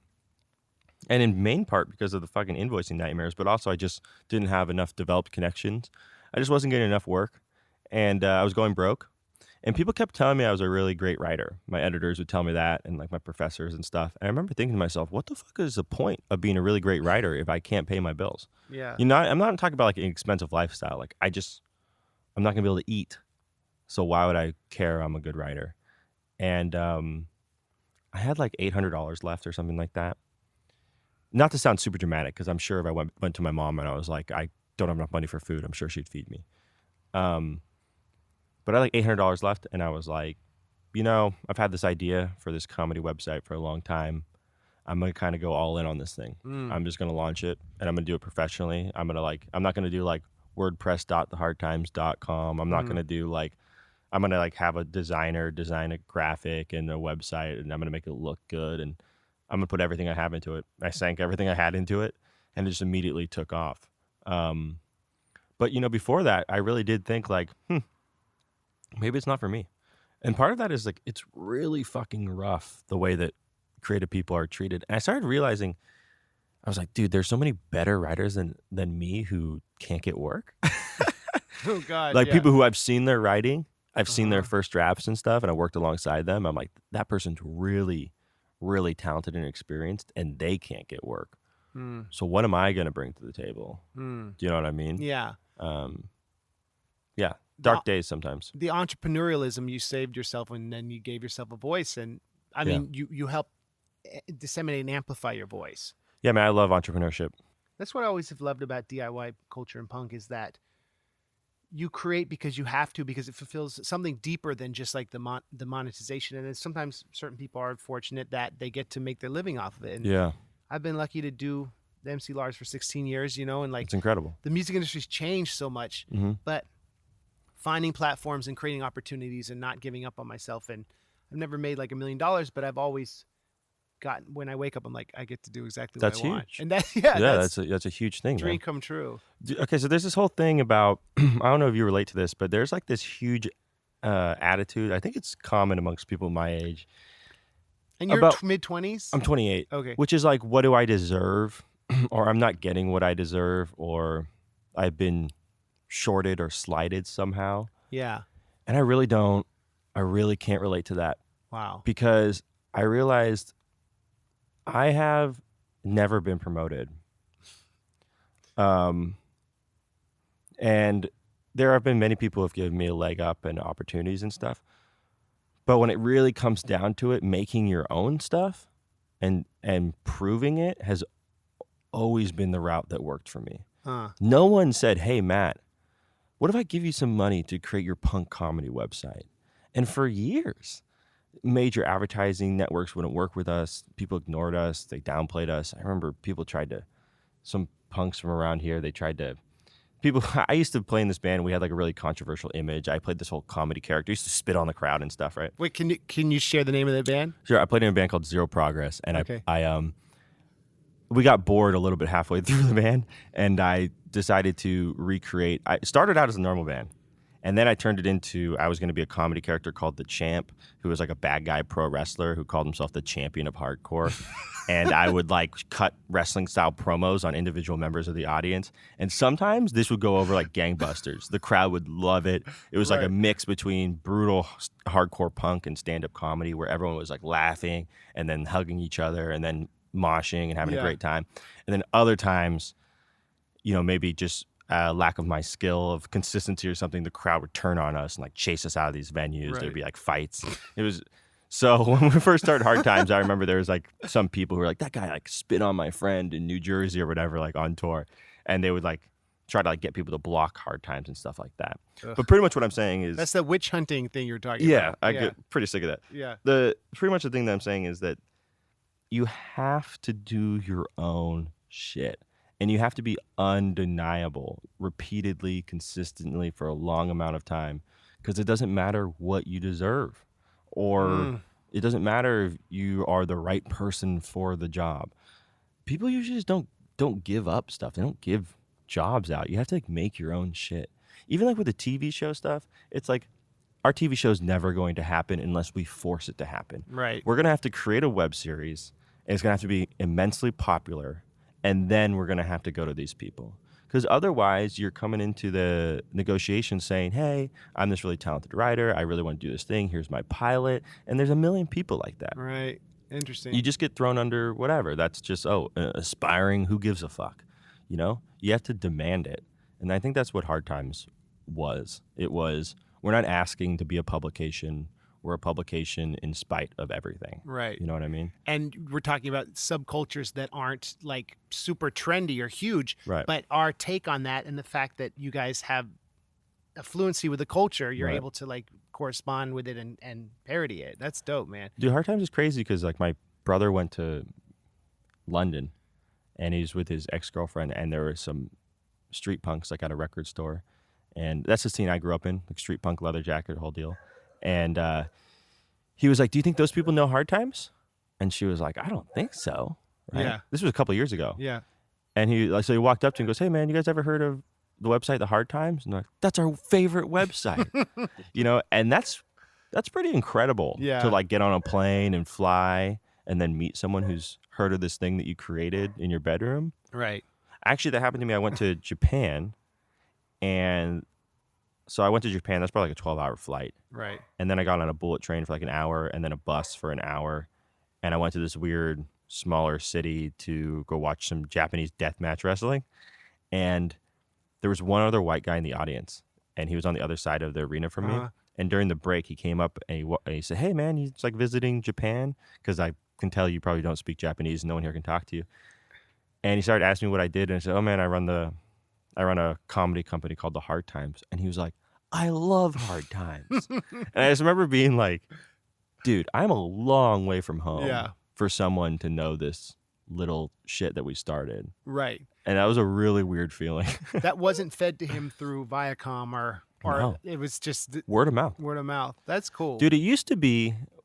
and in main part because of the fucking invoicing nightmares, but also I just didn't have enough developed connections. I just wasn't getting enough work, and I was going broke. And people kept telling me I was a really great writer. My editors would tell me that, and like my professors and stuff. And I remember thinking to myself, what the fuck is the point of being a really great writer if I can't pay my bills? Yeah. I'm not talking about like an expensive lifestyle. Like I'm not gonna be able to eat. So why would I care I'm a good writer? And I had like $800 left or something like that. Not to sound super dramatic, because I'm sure if I went to my mom and I was like, I don't have enough money for food, I'm sure she'd feed me. But I had like $800 left, and I was like, I've had this idea for this comedy website for a long time. I'm going to kind of go all in on this thing. I'm just going to launch it, and I'm going to do it professionally. I'm not going to do like WordPress.thehardtimes.com. I'm not going to do I'm going to have a designer design a graphic and a website, and I'm going to make it look good, and I'm going to put everything I have into it. I sank everything I had into it, and it just immediately took off. But before that, I really did think maybe it's not for me. And part of that is it's really fucking rough the way that creative people are treated. And I started realizing, I was like, dude, there's so many better writers than me who can't get work. Oh God. People who I've seen their writing, I've seen their first drafts and stuff, and I worked alongside them. I'm like, that person's really, really talented and experienced, and they can't get work. So what am I going to bring to the table? Do you know what I mean? Yeah. Yeah. Dark days sometimes. The entrepreneurialism, you saved yourself and then you gave yourself a voice. And I mean, you help disseminate and amplify your voice. Yeah, man, I love entrepreneurship. That's what I always have loved about DIY culture and punk is that you create because you have to, because it fulfills something deeper than just the monetization. And then sometimes certain people are fortunate that they get to make their living off of it. And I've been lucky to do the MC Lars for 16 years, and it's incredible. The music industry's changed so much, but finding platforms and creating opportunities and not giving up on myself. And I've never made $1 million, but I've always gotten, when I wake up, I'm like, I get to do exactly what I want. Huge. And that's a huge thing. Dream come true. Okay, so there's this whole thing about, I don't know if you relate to this, but there's this huge attitude. I think it's common amongst people my age. And you're mid-20s? I'm 28. Okay. Which is what do I deserve? Or I'm not getting what I deserve, or I've been shorted or slighted somehow. Yeah. And I really can't relate to that. Wow. Because I realized I have never been promoted. And there have been many people who have given me a leg up and opportunities and stuff. But when it really comes down to it, making your own stuff and proving it has always been the route that worked for me. No one said, hey, Matt, what if I give you some money to create your punk comedy website? And for years, major advertising networks wouldn't work with us. People ignored us. They downplayed us. I remember some punks from around here, I used to play in this band. We had a really controversial image. I played this whole comedy character. I used to spit on the crowd and stuff, right? Wait, can you share the name of the band? Sure. I played in a band called Zero Progress, and we got bored a little bit halfway through the band, and I decided to recreate. I started out as a normal band, and then I turned it into, I was going to be a comedy character called The Champ, who was a bad guy pro wrestler who called himself the champion of hardcore. And I would cut wrestling style promos on individual members of the audience. And sometimes this would go over like gangbusters. The crowd would love it. It was a mix between brutal hardcore punk and stand-up comedy where everyone was laughing and then hugging each other and then moshing and having a great time. And then other times, maybe just lack of my skill of consistency or something, the crowd would turn on us and chase us out of these venues. Right. There'd be fights. It was so when we first started Hard Times, I remember there was some people who were that guy spit on my friend in New Jersey or whatever, on tour, and they would try to get people to block Hard Times and stuff like that. Ugh. But pretty much what I'm saying is that's the witch hunting thing you're talking about. I get pretty sick of that. Yeah. Pretty much the thing that I'm saying is that you have to do your own shit. And you have to be undeniable repeatedly, consistently for a long amount of time, because it doesn't matter what you deserve, or it doesn't matter if you are the right person for the job. People usually just don't give up stuff. They don't give jobs out. You have to make your own shit. Even with the TV show stuff, it's our TV show is never going to happen unless we force it to happen. Right. We're going to have to create a web series, and it's going to have to be immensely popular. And then we're going to have to go to these people. Because otherwise, you're coming into the negotiation saying, hey, I'm this really talented writer. I really want to do this thing. Here's my pilot. And there's a million people like that. Right. Interesting. You just get thrown under whatever. That's just, aspiring. Who gives a fuck? You have to demand it. And I think that's what Hard Times was. It was, we're not asking to be a publication. We're a publication in spite of everything. Right. You know what I mean? And we're talking about subcultures that aren't super trendy or huge, right. But our take on that and the fact that you guys have a fluency with the culture, you're Right. able to like correspond with it and parody it. That's dope, man. Dude, Hard Times is crazy because like my brother went to London and he's with his ex-girlfriend and there were some street punks like at a record store. And that's the scene I grew up in, like street punk, leather jacket, whole deal. And he was like, "Do you think those people know Hard Times?" And she was like, "I don't think so." Right? Yeah. This was a couple years ago. Yeah. And so he walked up to him and goes, "Hey man, you guys ever heard of the website The Hard Times?" And they're like, "That's our favorite website." And that's pretty incredible Yeah. to like get on a plane and fly and then meet someone who's heard of this thing that you created in your bedroom. Right. Actually, that happened to me. I went to Japan, and so I went to Japan. That's probably like a 12-hour flight. Right. And then I got on a bullet train for like an hour and then a bus for an hour. And I went to this weird, smaller city to go watch some Japanese deathmatch wrestling. And there was one other white guy in the audience, and he was on the other side of the arena from me. And during the break, he came up and he said, "Hey, man, he's like visiting Japan," because I can tell you probably don't speak Japanese. No one here can talk to you. And he started asking me what I did, and I said, "Oh man, I run a comedy company called The Hard Times." And he was like, "I love Hard Times." And I just remember being like, dude, I'm a long way from home for someone to know this little shit that we started. Right. And that was a really weird feeling. That wasn't fed to him through Viacom or No. it was just Word of mouth. word of mouth. That's cool. Dude,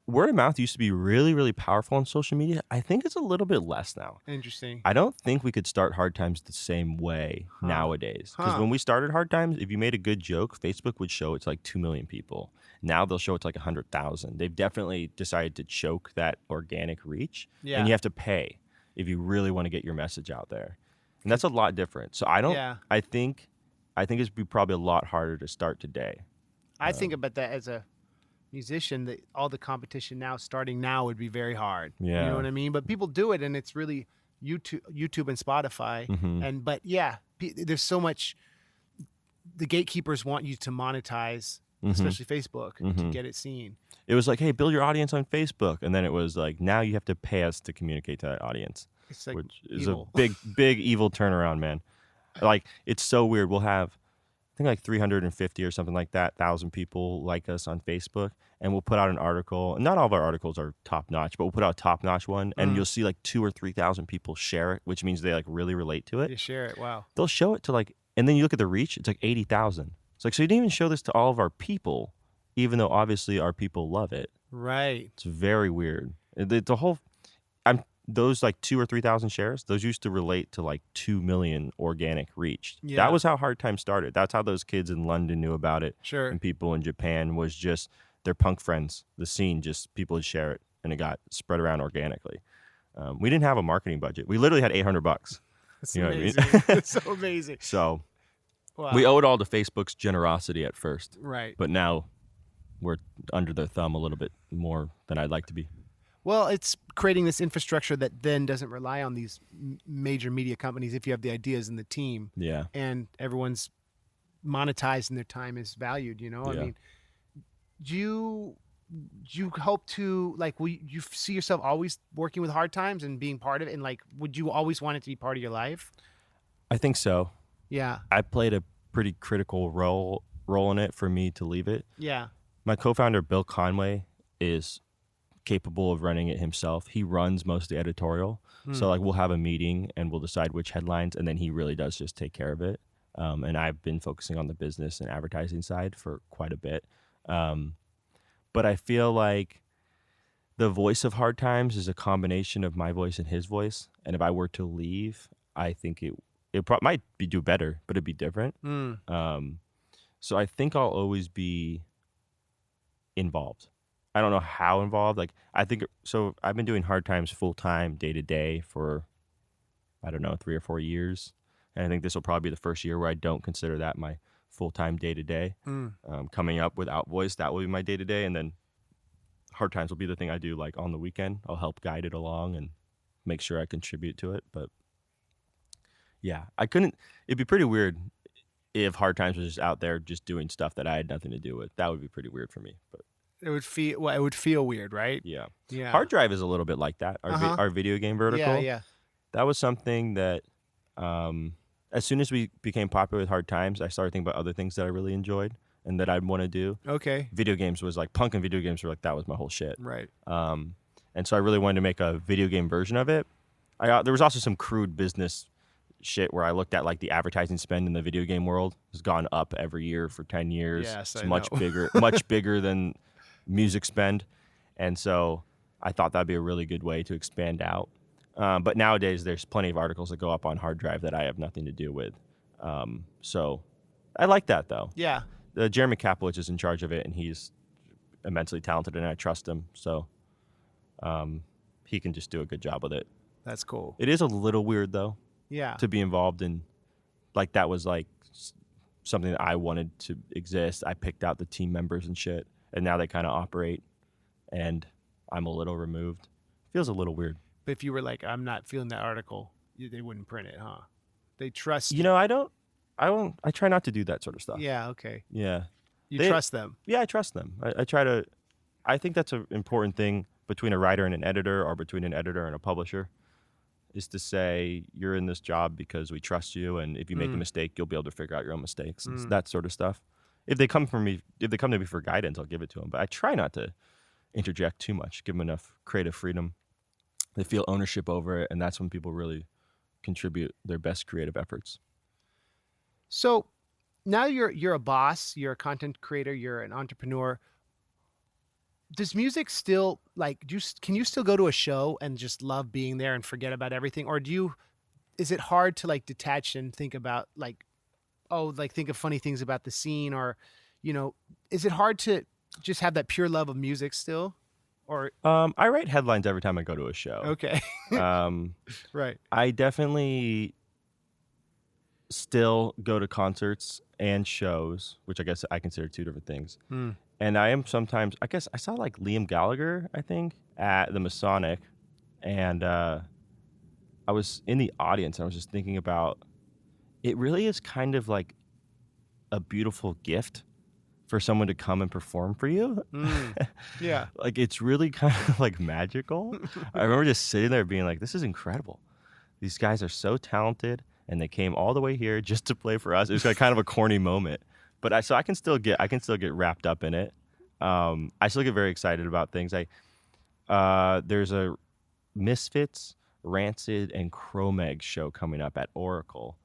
word of mouth used to be really, really powerful on social media. I think it's a little bit less now. Interesting. I don't think we could start Hard Times the same way nowadays. Because when we started Hard Times, if you made a good joke, Facebook would show it to like 2 million people. Now they'll show it to like 100,000. They've definitely decided to choke that organic reach. Yeah. And you have to pay if you really want to get your message out there. And that's a lot different. So I think it's be probably a lot harder to start today. I think about that as a musician, that all the competition now starting now would be very hard. Yeah. You know what I mean? But people do it, and it's really YouTube and Spotify. But there's so much. The gatekeepers want you to monetize, especially Facebook, to get it seen. It was like, hey, build your audience on Facebook, and then it was like, now you have to pay us to communicate to that audience, It's like which is evil. a big evil turnaround, man. Like, it's so weird. We'll have, I think, like 350 or something like that, 1,000 people like us on Facebook, and we'll put out an article. Not all of our articles are top notch, but we'll put out a top notch one, and you'll see like 2,000 or 3,000 people share it, which means they like really relate to it. You share it. Wow. They'll show it to like, and then you look at the reach, it's like 80,000. It's like, so you didn't even show this to all of our people, even though obviously our people love it. Right. It's very weird. The whole, those like 2,000 or 3,000 shares, those used to relate to like 2 million organic reach. Yeah. That was how Hard Times started. That's how those kids in London knew about it. Sure. And people in Japan was just their punk friends. The scene, just people would share it, and it got spread around organically. We didn't have a marketing budget. We literally had $800. That's You know what I mean? amazing. It's so amazing. So Wow. we owe it all to Facebook's generosity at first. Right. But now we're under their thumb a little bit more than I'd like to be. Well, it's creating this infrastructure that then doesn't rely on these major media companies if you have the ideas and the team. Yeah. And everyone's monetized and their time is valued, you know? I Yeah. mean, do you hope to, like, will you see yourself always working with Hard Times and being part of it? And, like, would you always want it to be part of your life? I think so. Yeah. I played a pretty critical role in it for me to leave it. Yeah. My co-founder, Bill Conway, is capable of running it himself. He runs most of the editorial. So like we'll have a meeting and we'll decide which headlines, and then he really does just take care of it. And I've been focusing on the business and advertising side for quite a bit. But I feel like the voice of Hard Times is a combination of my voice and his voice. And if I were to leave, I think it might do better, but it'd be different. So I think I'll always be involved. I don't know how involved. Like, I think so. I've been doing Hard Times full time, day to day for, I don't know, 3 or 4 years. And I think this will probably be the first year where I don't consider that my full time day to day. Coming up with OutVoice, that will be my day to day. And then Hard Times will be the thing I do like on the weekend. I'll help guide it along and make sure I contribute to it. But yeah, it'd be pretty weird if Hard Times was just out there just doing stuff that I had nothing to do with. That would be pretty weird for me. But It would feel weird, right? yeah. Yeah. Hard Drive is a little bit like that. Our video game vertical. Yeah. That was something that as soon as we became popular with Hard Times, I started thinking about other things that I really enjoyed and that I'd want to do. Okay. Video games was like punk and video games were like that was my whole shit. Right. And so I really wanted to make a video game version of it. There was also some crude business shit where I looked at like the advertising spend in the video game world has gone up every year for 10 years. Yes, it's I much know. much bigger than music spend. And so I thought that'd be a really good way to expand out. But nowadays there's plenty of articles that go up on hard drive that I have nothing to do with. So I like that though. Yeah. Jeremy Kapowicz is in charge of it and he's immensely talented and I trust him. So he can just do a good job with it. That's cool. It is a little weird though. Yeah. To be involved in, like that was like something that I wanted to exist. I picked out the team members and shit, and now they kind of operate, and I'm a little removed. Feels a little weird. But if you were like, I'm not feeling that article, they wouldn't print it, huh? They trust. You know, I try not to do that sort of stuff. Yeah. Okay. Yeah. You trust them. Yeah, I trust them. I think that's an important thing between a writer and an editor, or between an editor and a publisher, is to say you're in this job because we trust you, and if you make a mistake, you'll be able to figure out your own mistakes and that sort of stuff. If they come to me for guidance, I'll give it to them. But I try not to interject too much. Give them enough creative freedom. They feel ownership over it, and that's when people really contribute their best creative efforts. So now you're a boss, you're a content creator, you're an entrepreneur. Does music still can you still go to a show and just love being there and forget about everything? Or is it hard to like detach and think about think of funny things about the scene, or, is it hard to just have that pure love of music still? Or I write headlines every time I go to a show. Okay. Right. I definitely still go to concerts and shows, which I guess I consider two different things. And I am sometimes, I guess I saw like Liam Gallagher, I think, at the Masonic. And I was in the audience and I was just thinking about, it really is kind of like a beautiful gift for someone to come and perform for you. Yeah. Like it's really kind of like magical. I remember just sitting there being like, this is incredible. These guys are so talented and they came all the way here just to play for us. It was like kind of a corny moment. But I can still get wrapped up in it. I still get very excited about things. There's a Misfits, Rancid, and Cro-Mag show coming up at Oracle,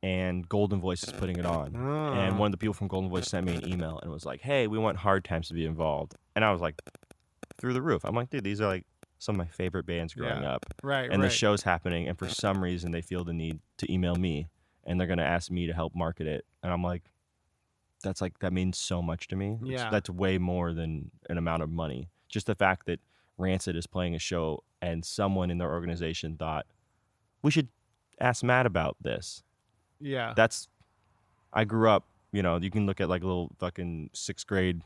and Golden Voice is putting it on. And one of the people from Golden Voice sent me an email and was like, "Hey, we want Hard Times to be involved." And I was like, through the roof. I'm like, dude, these are like some of my favorite bands growing up. Right. And the show's happening, and for some reason they feel the need to email me, and they're gonna ask me to help market it. And I'm like, that means so much to me. Yeah. That's way more than an amount of money. Just the fact that Rancid is playing a show and someone in their organization thought, we should ask Matt about this. Yeah. I grew up, you can look at like little fucking 6th grade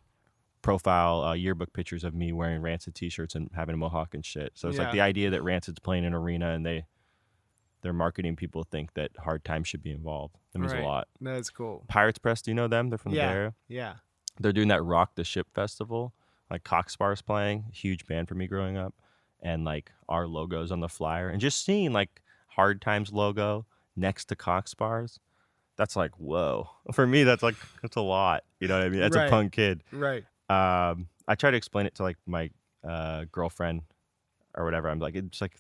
profile yearbook pictures of me wearing Rancid t-shirts and having a mohawk and shit. So it's like the idea that Rancid's playing an arena and their marketing people think that Hard Times should be involved. That means a lot. That's cool. Pirates Press, do you know them? They're from the Bay Area. Yeah. They're doing that Rock the Ship festival. Like Coxbar's playing, huge band for me growing up. And like our logo's on the flyer. And just seeing like Hard Times logo next to Coxbar's, that's like, whoa. For me, that's a lot. You know what I mean? That's a punk kid. Right. I try to explain it to like my girlfriend or whatever. I'm like, it's like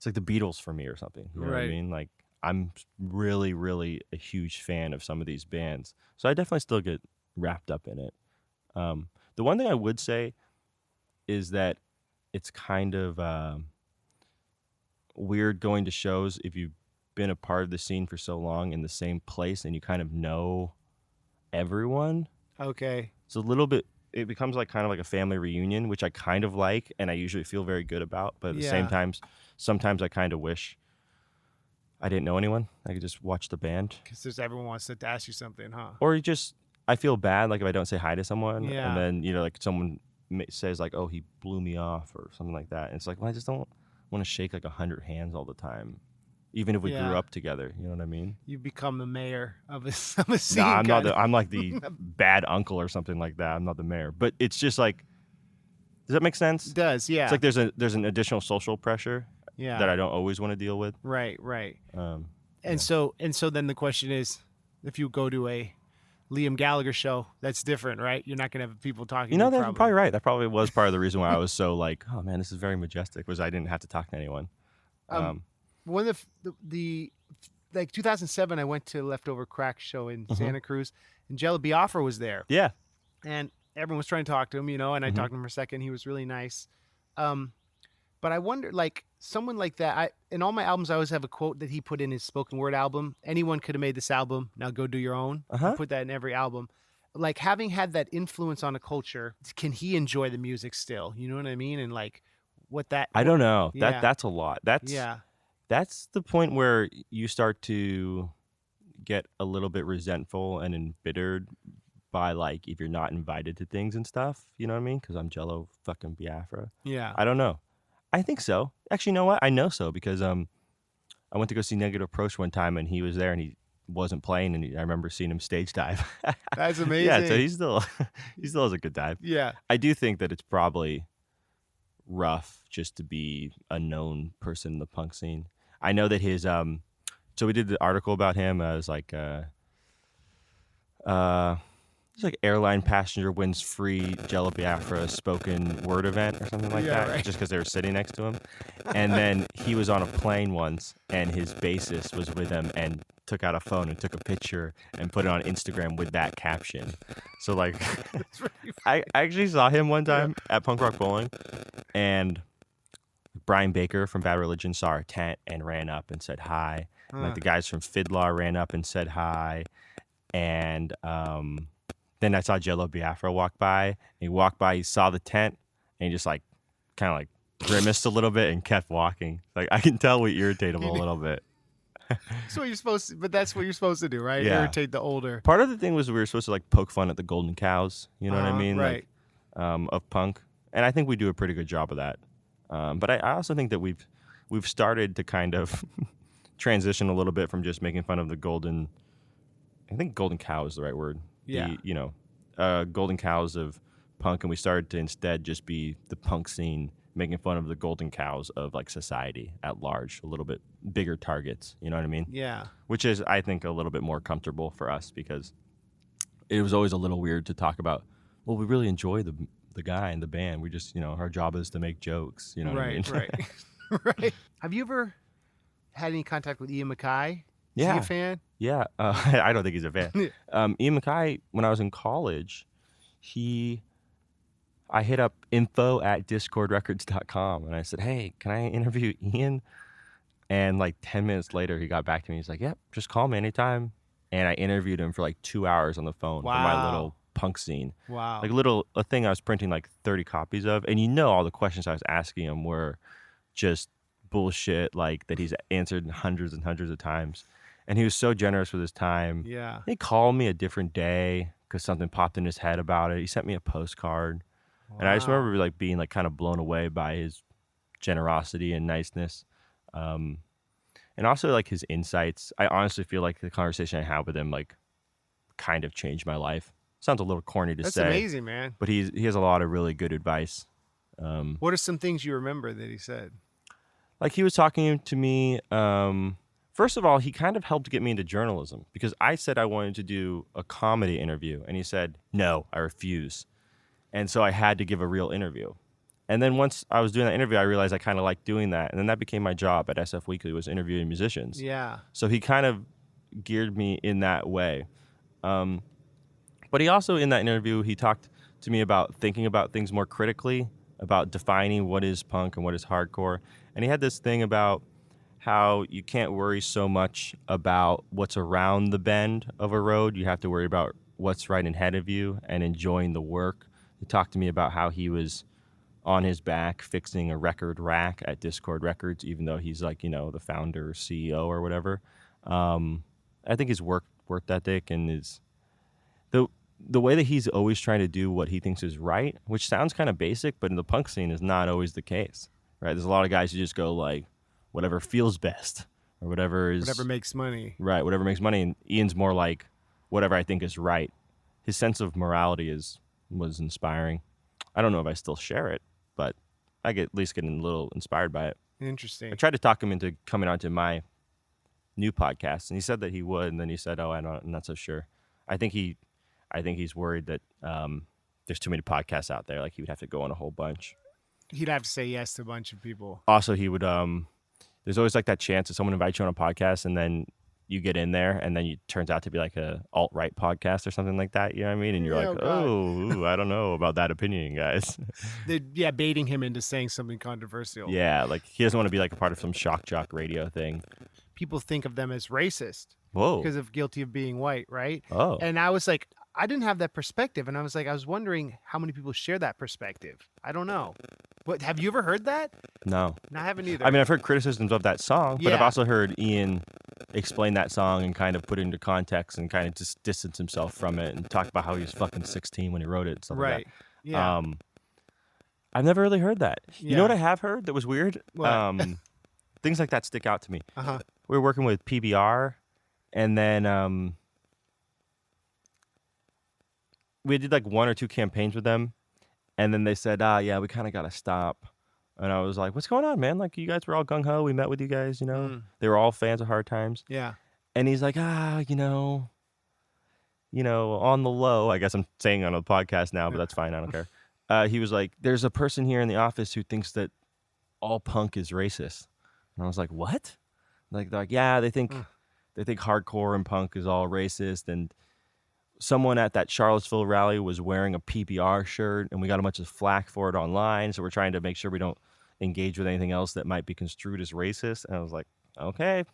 the Beatles for me or something. You know what I mean? Like, I'm really, really a huge fan of some of these bands. So I definitely still get wrapped up in it. The one thing I would say is that it's kind of weird going to shows if you've been a part of the scene for so long in the same place and you kind of know everyone. Okay. It's a little bit, it becomes like kind of like a family reunion, which I kind of like and I usually feel very good about. But at the same time, sometimes I kind of wish I didn't know anyone. I could just watch the band. Because everyone wants to ask you something, huh? Or I feel bad like if I don't say hi to someone. Yeah. And then, like someone says like, oh, he blew me off or something like that. And it's like, well, I just don't want to shake like 100 hands all the time. Even if we grew up together, you know what I mean? You become the mayor of a scene. Nah, I'm not. I'm like the bad uncle or something like that. I'm not the mayor. But it's just like, does that make sense? It does, yeah. It's like there's an additional social pressure that I don't always want to deal with. Right. And so then the question is, if you go to a Liam Gallagher show, that's different, right? You're not gonna have people talking. You know, to you that's probably right. That probably was part of the reason why I was so like, oh man, this is very majestic, was I didn't have to talk to anyone. One of the like 2007, I went to Leftover Crack show in Santa Cruz, and Jello Biafra was there. Yeah. And everyone was trying to talk to him, and I talked to him for a second. He was really nice. But I wonder, like, someone like that, in all my albums, I always have a quote that he put in his spoken word album. Anyone could have made this album. Now go do your own. I put that in every album. Like, having had that influence on a culture, can he enjoy the music still? You know what I mean? And like, I don't know. Yeah. That's a lot. That's the point where you start to get a little bit resentful and embittered by, like, if you're not invited to things and stuff. You know what I mean? Because I'm Jello fucking Biafra. Yeah. I don't know. I think so. Actually, you know what? I know so because I went to go see Negative Approach one time, and he was there, and he wasn't playing, and I remember seeing him stage dive. That's amazing. Yeah, so he still has a good dive. Yeah. I do think that it's probably rough just to be a known person in the punk scene. I know that his so we did the article about him as like it's like airline passenger wins free Jello Biafra spoken word event or something like that, right. just because they were sitting next to him. And then he was on a plane once, and his bassist was with him and took out a phone and took a picture and put it on Instagram with that caption. So like, I actually saw him one time at Punk Rock Bowling, and Brian Baker from Bad Religion saw our tent and ran up and said hi. And, like, the guys from Fidlar ran up and said hi, and then I saw Jello Biafra walk by. And he walked by, he saw the tent, and he just like kind of like grimaced a little bit and kept walking. Like, I can tell we irritate him a little bit. So you're supposed to, but that's what you're supposed to do, right? Yeah. Irritate the older. Part of the thing was we were supposed to like poke fun at the golden cows, you know what I mean? Right. Like, of punk. And I think we do a pretty good job of that. But I also think that we've started to kind of transition a little bit from just making fun of the golden. I think golden cow is the right word. Yeah. Golden cows of punk, and we started to instead just be the punk scene making fun of the golden cows of like society at large, a little bit bigger targets. You know what I mean? Yeah. Which is, I think, a little bit more comfortable for us because it was always a little weird to talk about. Well, we really enjoy the guy and the band. We just, our job is to make jokes. You know what I mean? Right. Right. Have you ever had any contact with Ian MacKaye? Is he a fan? Yeah. I don't think he's a fan. Ian MacKaye, when I was in college, I hit up info@discordrecords.com and I said, hey, can I interview Ian? And like 10 minutes later, he got back to me. He's like, yep, just call me anytime. And I interviewed him for like 2 hours on the phone for my little punk scene. Wow. Like a thing I was printing like 30 copies of. And all the questions I was asking him were just bullshit, like that he's answered hundreds and hundreds of times. And he was so generous with his time. Yeah. He called me a different day because something popped in his head about it. He sent me a postcard. Wow. And I just remember like being like kind of blown away by his generosity and niceness. And also like his insights. I honestly feel like the conversation I had with him like kind of changed my life. Sounds a little corny to say. That's amazing, man. But he has a lot of really good advice. What are some things you remember that he said? Like he was talking to me. First of all, he kind of helped get me into journalism because I said I wanted to do a comedy interview. And he said, no, I refuse. And so I had to give a real interview. And then once I was doing that interview, I realized I kind of liked doing that. And then that became my job at SF Weekly, was interviewing musicians. Yeah. So he kind of geared me in that way. But he also, in that interview, he talked to me about thinking about things more critically, about defining what is punk and what is hardcore. And he had this thing about how you can't worry so much about what's around the bend of a road. You have to worry about what's right ahead of you and enjoying the work. He talked to me about how he was on his back fixing a record rack at Discord Records, even though he's like, the founder or CEO or whatever. I think his work ethic and the way that he's always trying to do what he thinks is right, which sounds kind of basic, but in the punk scene is not always the case, right? There's a lot of guys who just go like, whatever feels best or whatever makes money. Right, whatever makes money. And Ian's more like, whatever I think is right. His sense of morality was inspiring. I don't know if I still share it, but I get at least getting a little inspired by it. Interesting. I tried to talk him into coming onto my new podcasts, and he said that he would, and then he said, "Oh, I'm not so sure." I think he's worried that there's too many podcasts out there. Like he would have to go on a whole bunch. He'd have to say yes to a bunch of people. Also, he would. There's always like that chance that someone invites you on a podcast, and then you get in there, and then it turns out to be like a alt-right podcast or something like that. You know what I mean? And you're like, oh, I don't know about that opinion, guys. They're baiting him into saying something controversial. Yeah, like he doesn't want to be like a part of some shock jock radio thing. People think of them as racist. Whoa. Because of guilty of being white, right? Oh. And I was like, I didn't have that perspective. And I was wondering how many people share that perspective. I don't know. What, have you ever heard that? No. I haven't either. I mean, I've heard criticisms of that song, but Yeah. I've also heard Ian explain that song and kind of put it into context and kind of just distance himself from it and talk about how he was fucking 16 when he wrote it and stuff right. like that. Yeah. I've never really heard that. Yeah. You know what I have heard that was weird? What? Things like that stick out to me. Uh-huh. We were working with PBR, and then we did like 1 or 2 campaigns with them, and then they said, yeah, we kind of got to stop. And I was like, what's going on, man? Like, you guys were all gung-ho. We met with you guys, you know. They were all fans of Hard Times. Yeah. And he's like, you know, on the low. I guess I'm saying on a podcast now, but that's fine. I don't care. He was like, there's a person here in the office who thinks that all punk is racist. And I was like, what? Like, they're like, yeah, they think hardcore and punk is all racist. And someone at that Charlottesville rally was wearing a PBR shirt, and we got a bunch of flack for it online. So we're trying to make sure we don't engage with anything else that might be construed as racist. And I was like, okay,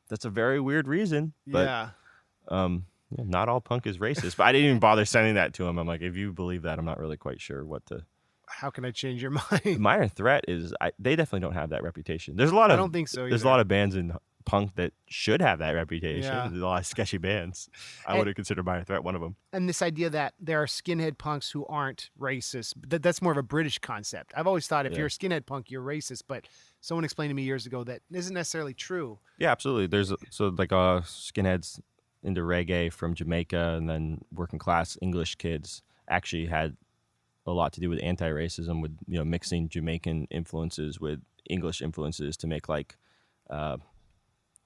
that's a very weird reason. But, yeah. not all punk is racist. But I didn't even bother sending that to him. I'm like, if you believe that, I'm not really quite sure what to. How can I change your mind? Minor Threat is, they definitely don't have that reputation. There's a lot of. I don't think so. There's a lot of bands in punk that should have that reputation. Yeah. There's a lot of sketchy bands. I would have considered Minor Threat one of them. And this idea that there are skinhead punks who aren't racist, that's more of a British concept. I've always thought if you're a skinhead punk, you're racist, but someone explained to me years ago that isn't necessarily true. Yeah, absolutely. There's like skinheads into reggae from Jamaica, and then working class English kids actually had a lot to do with anti-racism, with mixing Jamaican influences with English influences to make like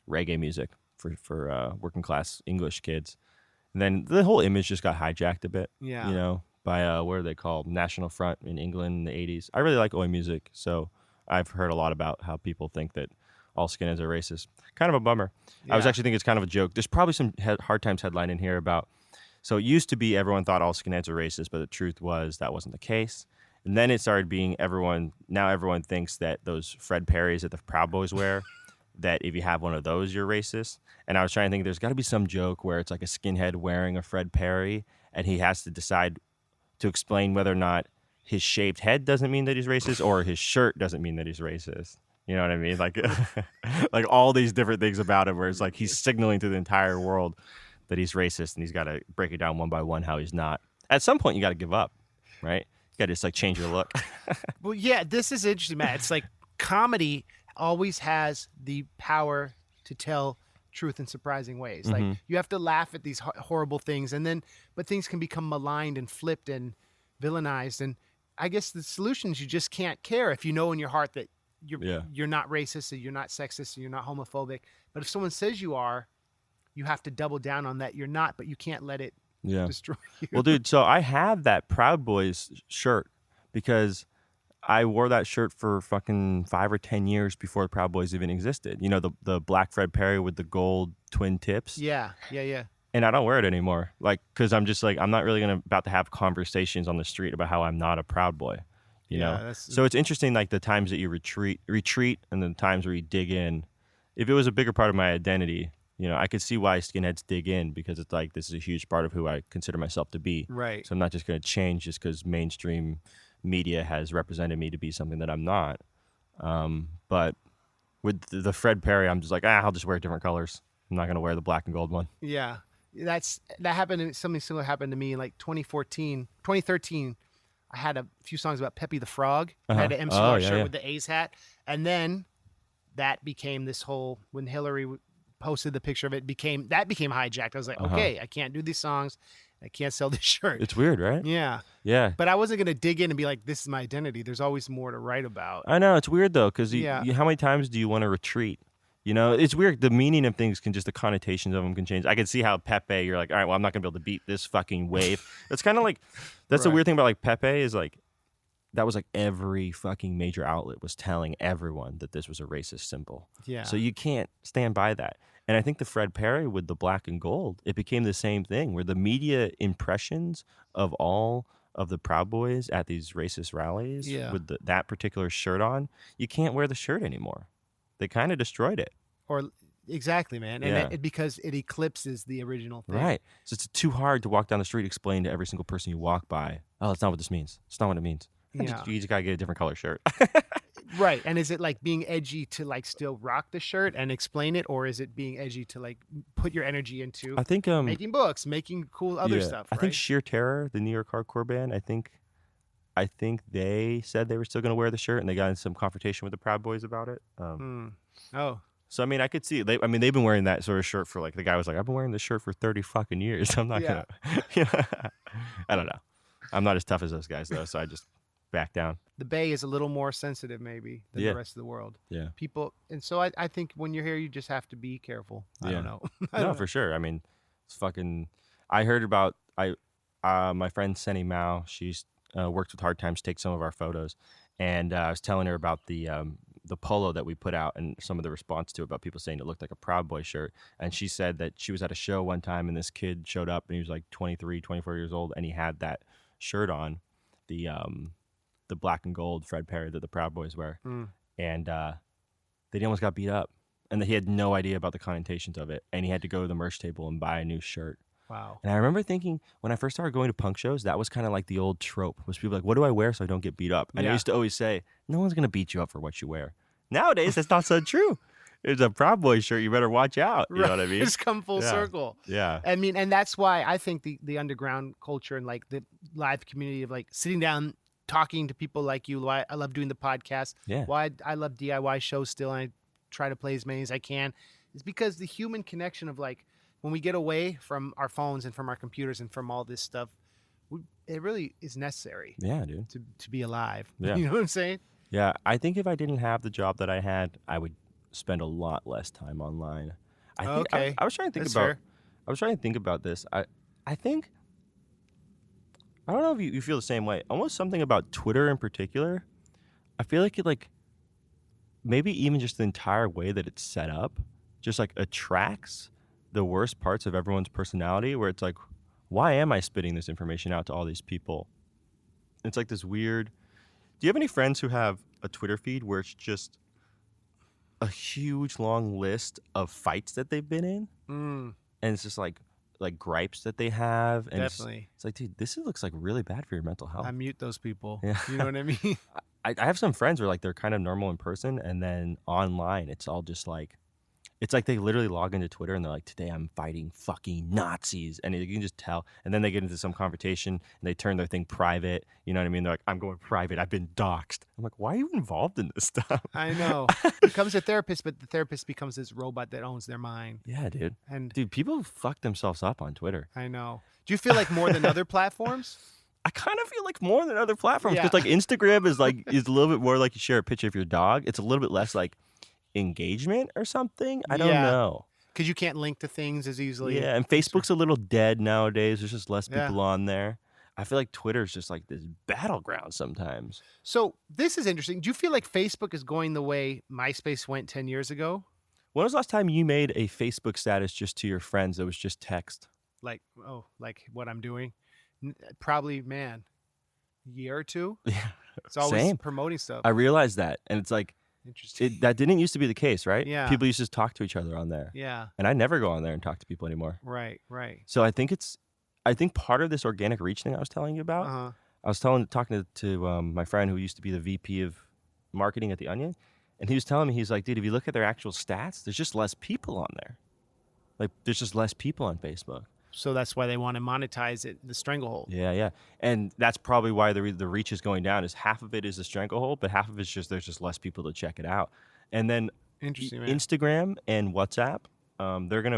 reggae music for working class English kids. And then the whole image just got hijacked a bit. Yeah. By what are they called? National Front in England in the 80s. I really like Oi music, so I've heard a lot about how people think that all skinheads are racist. Kind of a bummer. Yeah. I was actually thinking it's kind of a joke. There's probably some Hard Times headline in here about. So it used to be everyone thought all skinheads are racist, but the truth was that wasn't the case. And then it started being now everyone thinks that those Fred Perrys that the Proud Boys wear, that if you have one of those, you're racist. And I was trying to think, there's got to be some joke where it's like a skinhead wearing a Fred Perry, and he has to decide to explain whether or not his shaved head doesn't mean that he's racist, or his shirt doesn't mean that he's racist. You know what I mean? Like, like all these different things about him, where it's like he's signaling to the entire world that he's racist, and he's got to break it down one by one how he's not. At some point, you got to give up, right? You got to just like change your look. Well, yeah, this is interesting, Matt. It's like comedy always has the power to tell truth in surprising ways. Like you have to laugh at these horrible things, but things can become maligned and flipped and villainized. And I guess the solution is you just can't care if you know in your heart that you're not racist, or you're not sexist, or you're not homophobic. But if someone says you are, you have to double down on that you're not, but you can't let it destroy you. Well, dude, so I have that Proud Boys shirt because I wore that shirt for fucking 5 or 10 years before the Proud Boys even existed. You know, the black Fred Perry with the gold twin tips. Yeah. And I don't wear it anymore. Like, because I'm just like, I'm not really about to have conversations on the street about how I'm not a Proud Boy. You know? So it's interesting, like the times that you retreat and the times where you dig in. If it was a bigger part of my identity, I could see why skinheads dig in, because it's like, this is a huge part of who I consider myself to be. Right. So I'm not just going to change just because mainstream media has represented me to be something that I'm not. But with the Fred Perry, I'm just like, I'll just wear different colors. I'm not going to wear the black and gold one. Yeah. That happened. Something similar happened to me in like 2013. I had a few songs about Peppy the Frog. I had an MC Lars shirt with the A's hat. And then that became this whole, when Hillary posted the picture of it, became hijacked. I was like, okay, I can't do these songs. I can't sell this shirt. It's weird, right? Yeah. Yeah. But I wasn't going to dig in and be like, this is my identity. There's always more to write about. I know. It's weird, though, because how many times do you want to retreat? You know, it's weird. The meaning of things can just, the connotations of them can change. I can see how Pepe, you're like, all right, well, I'm not going to be able to beat this fucking wave. It's kind of like, that's the Right. weird thing about like Pepe is like, that was like every fucking major outlet was telling everyone that this was a racist symbol. Yeah. So you can't stand by that. And I think the Fred Perry with the black and gold, it became the same thing where the media impressions of all of the Proud Boys at these racist rallies with that particular shirt on, you can't wear the shirt anymore. They kind of destroyed it. Or exactly, man. And Yeah. because it eclipses the original thing. Right. So it's too hard to walk down the street, explain to every single person you walk by, oh, that's not what this means. It's not what it means. Yeah. You just got to get a different color shirt. Right. And is it like being edgy to like still rock the shirt and explain it, or is it being edgy to like put your energy into I think making books, making cool other stuff? I think Sheer Terror, the New York hardcore band, I think they said they were still going to wear the shirt, and they got in some confrontation with the Proud Boys about it. Oh. So I mean, I could see. They've been wearing that sort of shirt for like, the guy was like, I've been wearing this shirt for 30 fucking years. I'm not gonna. I don't know. I'm not as tough as those guys though, so I just back down. The Bay is a little more sensitive maybe than the rest of the world. Yeah. People, and so I think when you're here, you just have to be careful. I don't know. No, for sure. I mean, it's fucking. I heard about my friend Senny Mao. She's worked with Hard Times to take some of our photos, and I was telling her about the polo that we put out and some of the response to it, about people saying it looked like a Proud Boy shirt. And she said that she was at a show one time and this kid showed up and he was like 23, 24 years old, and he had that shirt on, the black and gold Fred Perry that the Proud Boys wear. And they almost got beat up, and he had no idea about the connotations of it, and he had to go to the merch table and buy a new shirt. Wow. And I remember thinking, when I first started going to punk shows, that was kind of like the old trope, was people like, what do I wear so I don't get beat up? And I used to always say, no one's going to beat you up for what you wear. Nowadays, that's not so true. It's a Proud Boy shirt, you better watch out. You know what I mean? It's come full circle. Yeah. I mean, and that's why I think the underground culture and like the live community of like sitting down, talking to people like you, why I love doing the podcast, why I love DIY shows still, and I try to play as many as I can, is because the human connection of like, when we get away from our phones and from our computers and from all this stuff, it really is necessary. Yeah, dude. To be alive. Yeah. You know what I'm saying? Yeah, I think if I didn't have the job that I had, I would spend a lot less time online. I was trying to think I was trying to think about this. I think, I don't know if you feel the same way. Almost something about Twitter in particular. I feel like it, like, maybe even just the entire way that it's set up just like attracts the worst parts of everyone's personality, where it's like, why am I spitting this information out to all these people? It's like this weird. Do you have any friends who have a Twitter feed where it's just a huge long list of fights that they've been in? And it's just like gripes that they have. And Definitely. It's like, dude, this looks like really bad for your mental health. I mute those people. Yeah. You know what I mean? I have some friends where like they're kind of normal in person, and then online it's all just like, it's like they literally log into Twitter and they're like, today I'm fighting fucking Nazis. And you can just tell. And then they get into some confrontation and they turn their thing private. You know what I mean? They're like, I'm going private. I've been doxxed. I'm like, why are you involved in this stuff? I know. Becomes a therapist, but the therapist becomes this robot that owns their mind. Yeah, dude. And dude, people fuck themselves up on Twitter. I know. Do you feel like more than other platforms? I kind of feel like more than other platforms, because like Instagram is a little bit more like you share a picture of your dog. It's a little bit less like engagement or something. I don't know. Because you can't link to things as easily. Yeah, and Facebook's a little dead nowadays. There's just less people on there. I feel like Twitter's just like this battleground sometimes. So this is interesting. Do you feel like Facebook is going the way MySpace went 10 years ago? When was the last time you made a Facebook status just to your friends that was just text? Like what I'm doing? Probably, man, a year or two. Yeah. It's always promoting stuff. I realized that. And it's like, interesting. That didn't used to be the case, right? Yeah. People used to talk to each other on there. Yeah. And I never go on there and talk to people anymore. Right. So I think part of this organic reach thing I was telling you about, I was talking to my friend who used to be the VP of marketing at The Onion, and he was telling me, he's like, dude, if you look at their actual stats, there's just less people on there. Like, there's just less people on Facebook. So that's why they want to monetize it, the stranglehold. Yeah. And that's probably why the reach is going down, is half of it is the stranglehold, but half of it's just, there's just less people to check it out. And then Interesting, man. Instagram and WhatsApp, they're going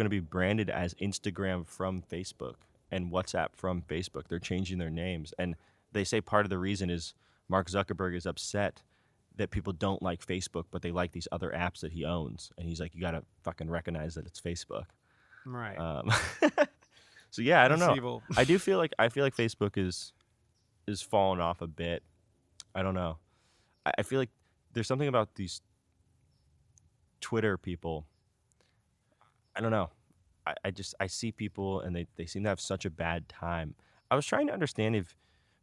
to be branded as Instagram from Facebook and WhatsApp from Facebook. They're changing their names. And they say part of the reason is Mark Zuckerberg is upset that people don't like Facebook, but they like these other apps that he owns. And he's like, you got to fucking recognize that it's Facebook. Right. So yeah, I don't That's know. evil. I feel like Facebook is falling off a bit. I don't know. I feel like there's something about these Twitter people. I don't know. I see people and they seem to have such a bad time. I was trying to understand if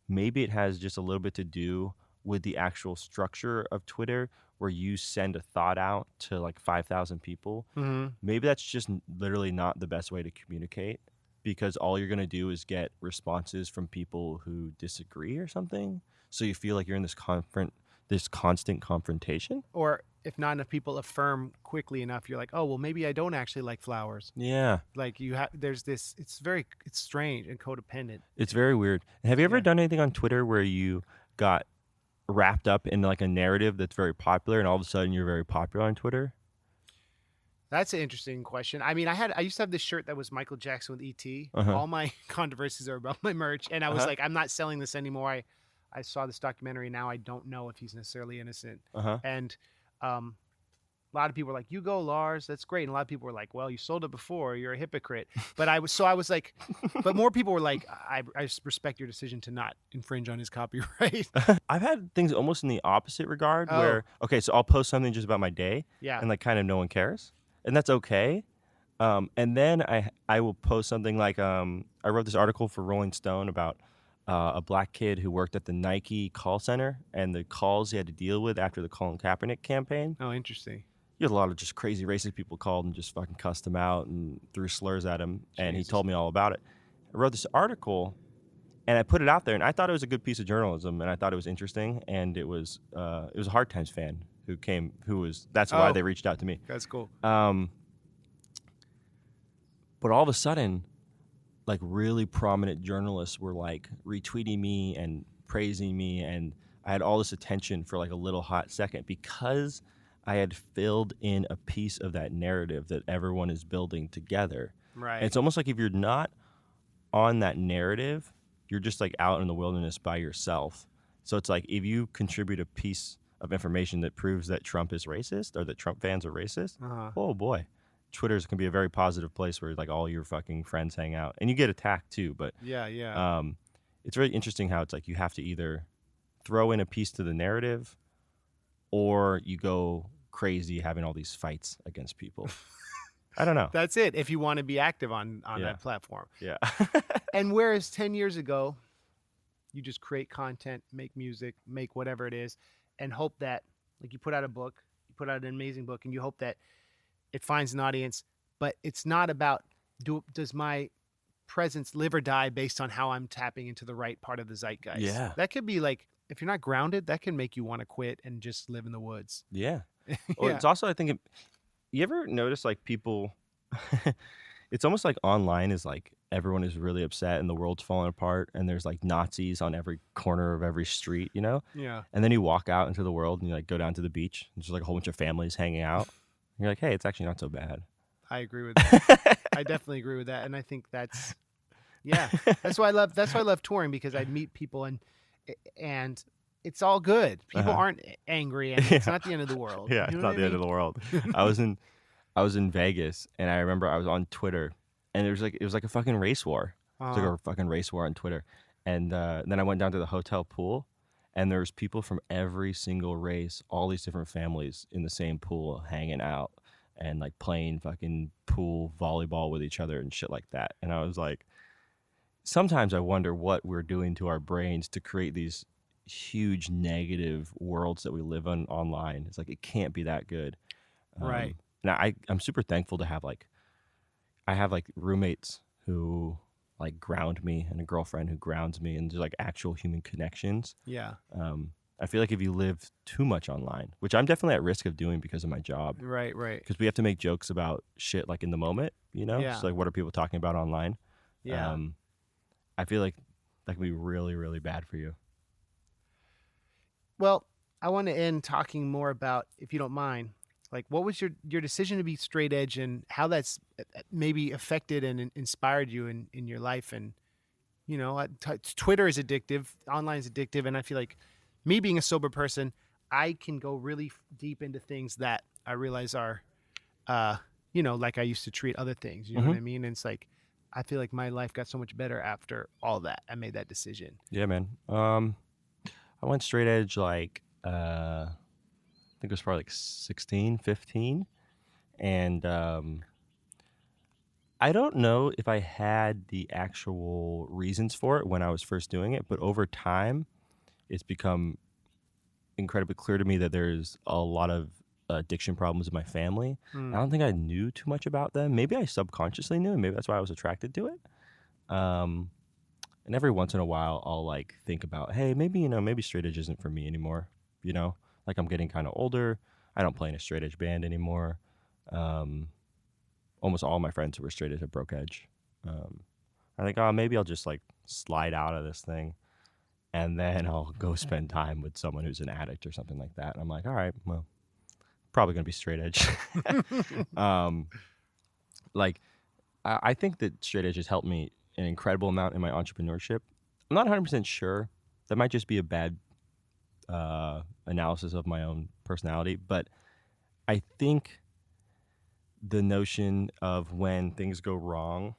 maybe it has just a little bit to do with the actual structure of Twitter, where you send a thought out to like 5,000 people. Mm-hmm. Maybe that's just literally not the best way to communicate, because all you're going to do is get responses from people who disagree or something. So you feel like you're in this constant confrontation. Or if not enough people affirm quickly enough, you're like, oh, well, maybe I don't actually like flowers. Yeah. Like there's this, it's strange and codependent. It's very weird. Have you ever Yeah. done anything on Twitter where you got wrapped up in like a narrative that's very popular and all of a sudden you're very popular on Twitter? That's an interesting question. I mean, I used to have this shirt that was Michael Jackson with E.T. Uh-huh. All my controversies are about my merch. And I was like, I'm not selling this anymore. I saw this documentary. Now I don't know if he's necessarily innocent. Uh-huh. And a lot of people were like, you go, Lars. That's great. And a lot of people were like, well, you sold it before. You're a hypocrite. But I was like, but more people were like, I respect your decision to not infringe on his copyright. I've had things almost in the opposite regard Oh. where, okay, so I'll post something just about my day Yeah. and like kind of no one cares. And that's okay. And then I will post something like, I wrote this article for Rolling Stone about a black kid who worked at the Nike call center and the calls he had to deal with after the Colin Kaepernick campaign. Oh, interesting. You had a lot of just crazy racist people called and just fucking cussed him out and threw slurs at him. And he told me all about it. I wrote this article and I put it out there, and I thought it was a good piece of journalism, and I thought it was interesting. And it was a Hard Times fan that's why they reached out to me. That's cool. But all of a sudden, like really prominent journalists were like retweeting me and praising me, and I had all this attention for like a little hot second because I had filled in a piece of that narrative that everyone is building together. Right. And it's almost like if you're not on that narrative, you're just like out in the wilderness by yourself. So it's like if you contribute a piece of information that proves that Trump is racist or that Trump fans are racist, oh boy, Twitter's can be a very positive place where like all your fucking friends hang out, and you get attacked too. But yeah. It's very interesting how it's like you have to either throw in a piece to the narrative, or you go crazy having all these fights against people. I don't know. That's it. If you want to be active on that platform. Yeah. And whereas 10 years ago, you just create content, make music, make whatever it is, and hope that, like, you put out a book, you put out an amazing book, and you hope that it finds an audience. But it's not about does my presence live or die based on how I'm tapping into the right part of the zeitgeist. Yeah. That could be like, if you're not grounded, that can make you want to quit and just live in the woods. Yeah. Well, it's also, I think, you ever notice like people, it's almost like online is like everyone is really upset and the world's falling apart and there's like Nazis on every corner of every street, you know? Yeah. And then you walk out into the world and you like go down to the beach and there's like a whole bunch of families hanging out. And you're like, hey, it's actually not so bad. I agree with that. I definitely agree with that. And I think that's why I love touring, because I meet people and it's all good. People aren't angry, and it's not the end of the world. Yeah, it's not the end of the world. I was in Vegas, and I remember I was on Twitter, and it was like a fucking race war. It was like a fucking race war on Twitter. And then I went down to the hotel pool, and there was people from every single race, all these different families in the same pool hanging out and like playing fucking pool volleyball with each other and shit like that. And I was like, sometimes I wonder what we're doing to our brains to create these huge negative worlds that we live on online. It's like, it can't be that good. Right. And I'm super thankful to have I have roommates who like ground me and a girlfriend who grounds me, and just like actual human connections. Yeah. I feel like if you live too much online, which I'm definitely at risk of doing because of my job. Right. Because we have to make jokes about shit like in the moment, you know? Yeah. So like, what are people talking about online? Yeah. I feel like that can be really, really bad for you. Well, I want to end talking more about, if you don't mind, like, what was your decision to be straight edge and how that's maybe affected and inspired you in your life. And, you know, Twitter is addictive, online is addictive. And I feel like me being a sober person, I can go really deep into things that I realize are, like I used to treat other things. You know what I mean? And it's like, I feel like my life got so much better after all that. I made that decision. Yeah, man. I went straight edge like I think it was probably like 16, 15. And I don't know if I had the actual reasons for it when I was first doing it, but over time, it's become incredibly clear to me that there's a lot of addiction problems in my family. I don't think I knew too much about them. Maybe I subconsciously knew, and maybe that's why I was attracted to it. And every once in a while, I'll like think about, hey, maybe straight edge isn't for me anymore. Like I'm getting kind of older. I don't play in a straight edge band anymore. Almost all my friends who were straight edge have broke edge. I think, oh, maybe I'll just like slide out of this thing, and then I'll go spend time with someone who's an addict or something like that. And I'm like, all right, well, probably gonna be straight edge. Like, I think that straight edge has helped me an incredible amount in my entrepreneurship. I'm not 100% sure. That might just be a bad analysis of my own personality, but I think the notion of when things go wrong,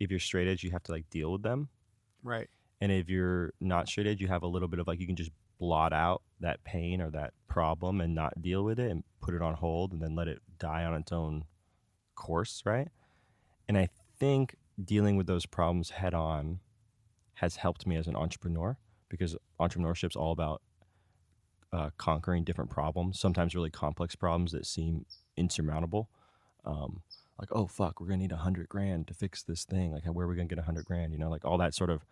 if you're straight edge, you have to like deal with them. Right. And if you're not straight edge, you have a little bit of like, you can just blot out that pain or that problem and not deal with it and put it on hold and then let it die on its own course, right? And I think dealing with those problems head on has helped me as an entrepreneur, because entrepreneurship's all about conquering different problems, sometimes really complex problems that seem insurmountable. Like, oh fuck, we're gonna need $100,000 to fix this thing. Like, where are we gonna get $100,000? Like all that sort of.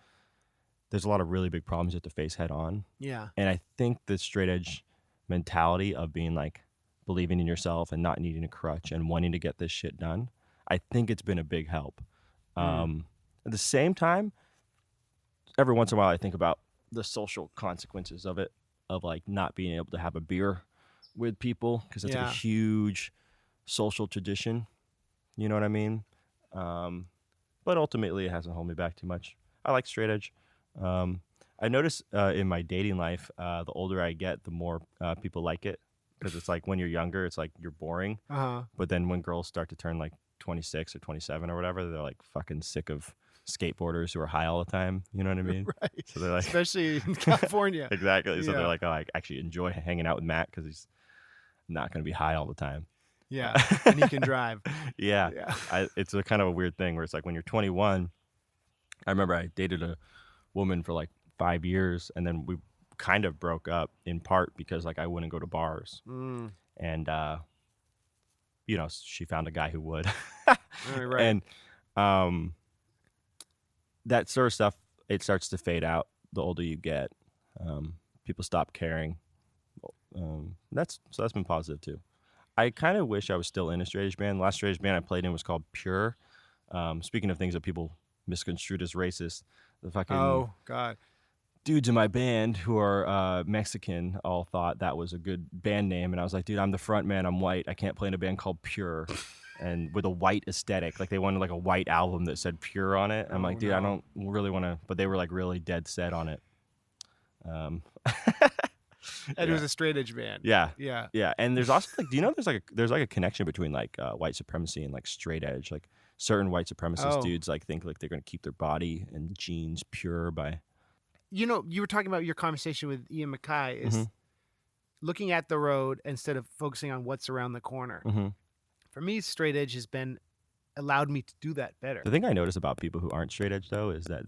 There's a lot of really big problems you have to face head on. Yeah. And I think the straight edge mentality of being like believing in yourself and not needing a crutch and wanting to get this shit done, I think it's been a big help. At the same time, every once in a while I think about the social consequences of it, of like not being able to have a beer with people, because it's like a huge social tradition. You know what I mean? But ultimately it hasn't held me back too much. I like straight edge. I notice in my dating life, the older I get, the more people like it, because it's like when you're younger, it's like you're boring. But then when girls start to turn like 26 or 27 or whatever, they're like fucking sick of skateboarders who are high all the time. You know what I mean? Right. So they're like, especially in California. Exactly. So they're like, oh, I actually enjoy hanging out with Matt because he's not going to be high all the time. Yeah, and he can drive. Yeah. It's a kind of a weird thing where it's like when you're 21, I remember I dated a woman for like 5 years, and then we kind of broke up in part because like I wouldn't go to bars. And she found a guy who would. Right. And that sort of stuff, it starts to fade out the older you get. People stop caring. That's been positive too. I kind of wish I was still in a straight edge band. The last straight edge band I played in was called Pure. Speaking of things that people misconstrued as racist, the fucking dudes in my band who are Mexican all thought that was a good band name, and I was like, dude, I'm the front man, I'm white, I can't play in a band called Pure, and with a white aesthetic. Like they wanted like a white album that said Pure on it. I'm like, dude, I don't really want to, but they were like really dead set on it. And it was a straight edge band. Yeah. And there's also like, do you know there's a connection between like white supremacy and like straight edge? Like certain white supremacist dudes like think like they're gonna keep their body and genes pure by. You were talking about your conversation with Ian Mackay is looking at the road instead of focusing on what's around the corner. For me, straight edge has allowed me to do that better. The thing I notice about people who aren't straight edge though is that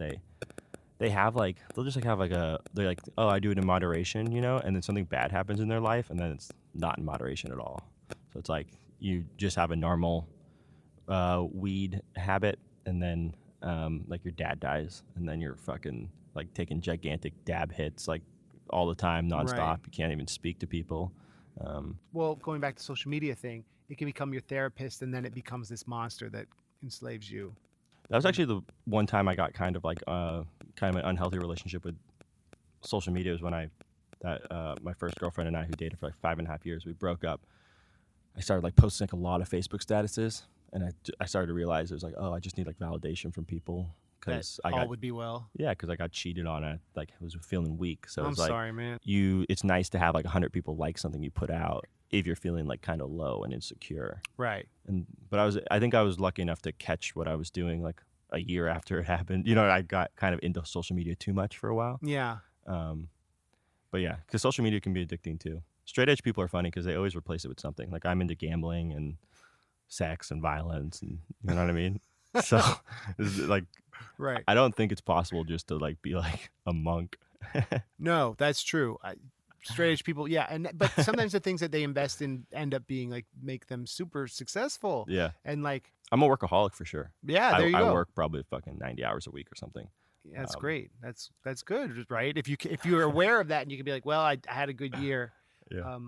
they have like, they'll just like have like they're like, oh, I do it in moderation, and then something bad happens in their life and then it's not in moderation at all. So it's like you just have a normal weed habit, and then like your dad dies, and then you're fucking like taking gigantic dab hits like all the time, nonstop. Right. You can't even speak to people. Well, going back to the social media thing, it can become your therapist, and then it becomes this monster that enslaves you. That was actually the one time I got kind of like kind of an unhealthy relationship with social media. Was when my first girlfriend and I, who dated for like 5.5 years, we broke up. I started like posting like a lot of Facebook statuses, and I started to realize it was like, oh, I just need like validation from people because That all would be well. yeah, because I got cheated on. I like was feeling weak, so I'm it's like sorry, man. it's nice to have like 100 people like something you put out if you're feeling like kind of low and insecure. Right. But I think I was lucky enough to catch what I was doing like a year after it happened. I got kind of into social media too much for a while. Yeah. But yeah, because social media can be addicting too. Straight edge people are funny because they always replace it with something. Like I'm into gambling and sex and violence, and you know what I mean. So it's like, right. I don't think it's possible just to like be like a monk. No, that's true. Straight edge people, yeah, but sometimes the things that they invest in end up being like make them super successful. Yeah, and like I'm a workaholic for sure. Yeah, there you go. I work probably fucking 90 hours a week or something. Yeah, that's great. That's good, right? If you're aware of that and you can be like, well, I had a good year. Yeah.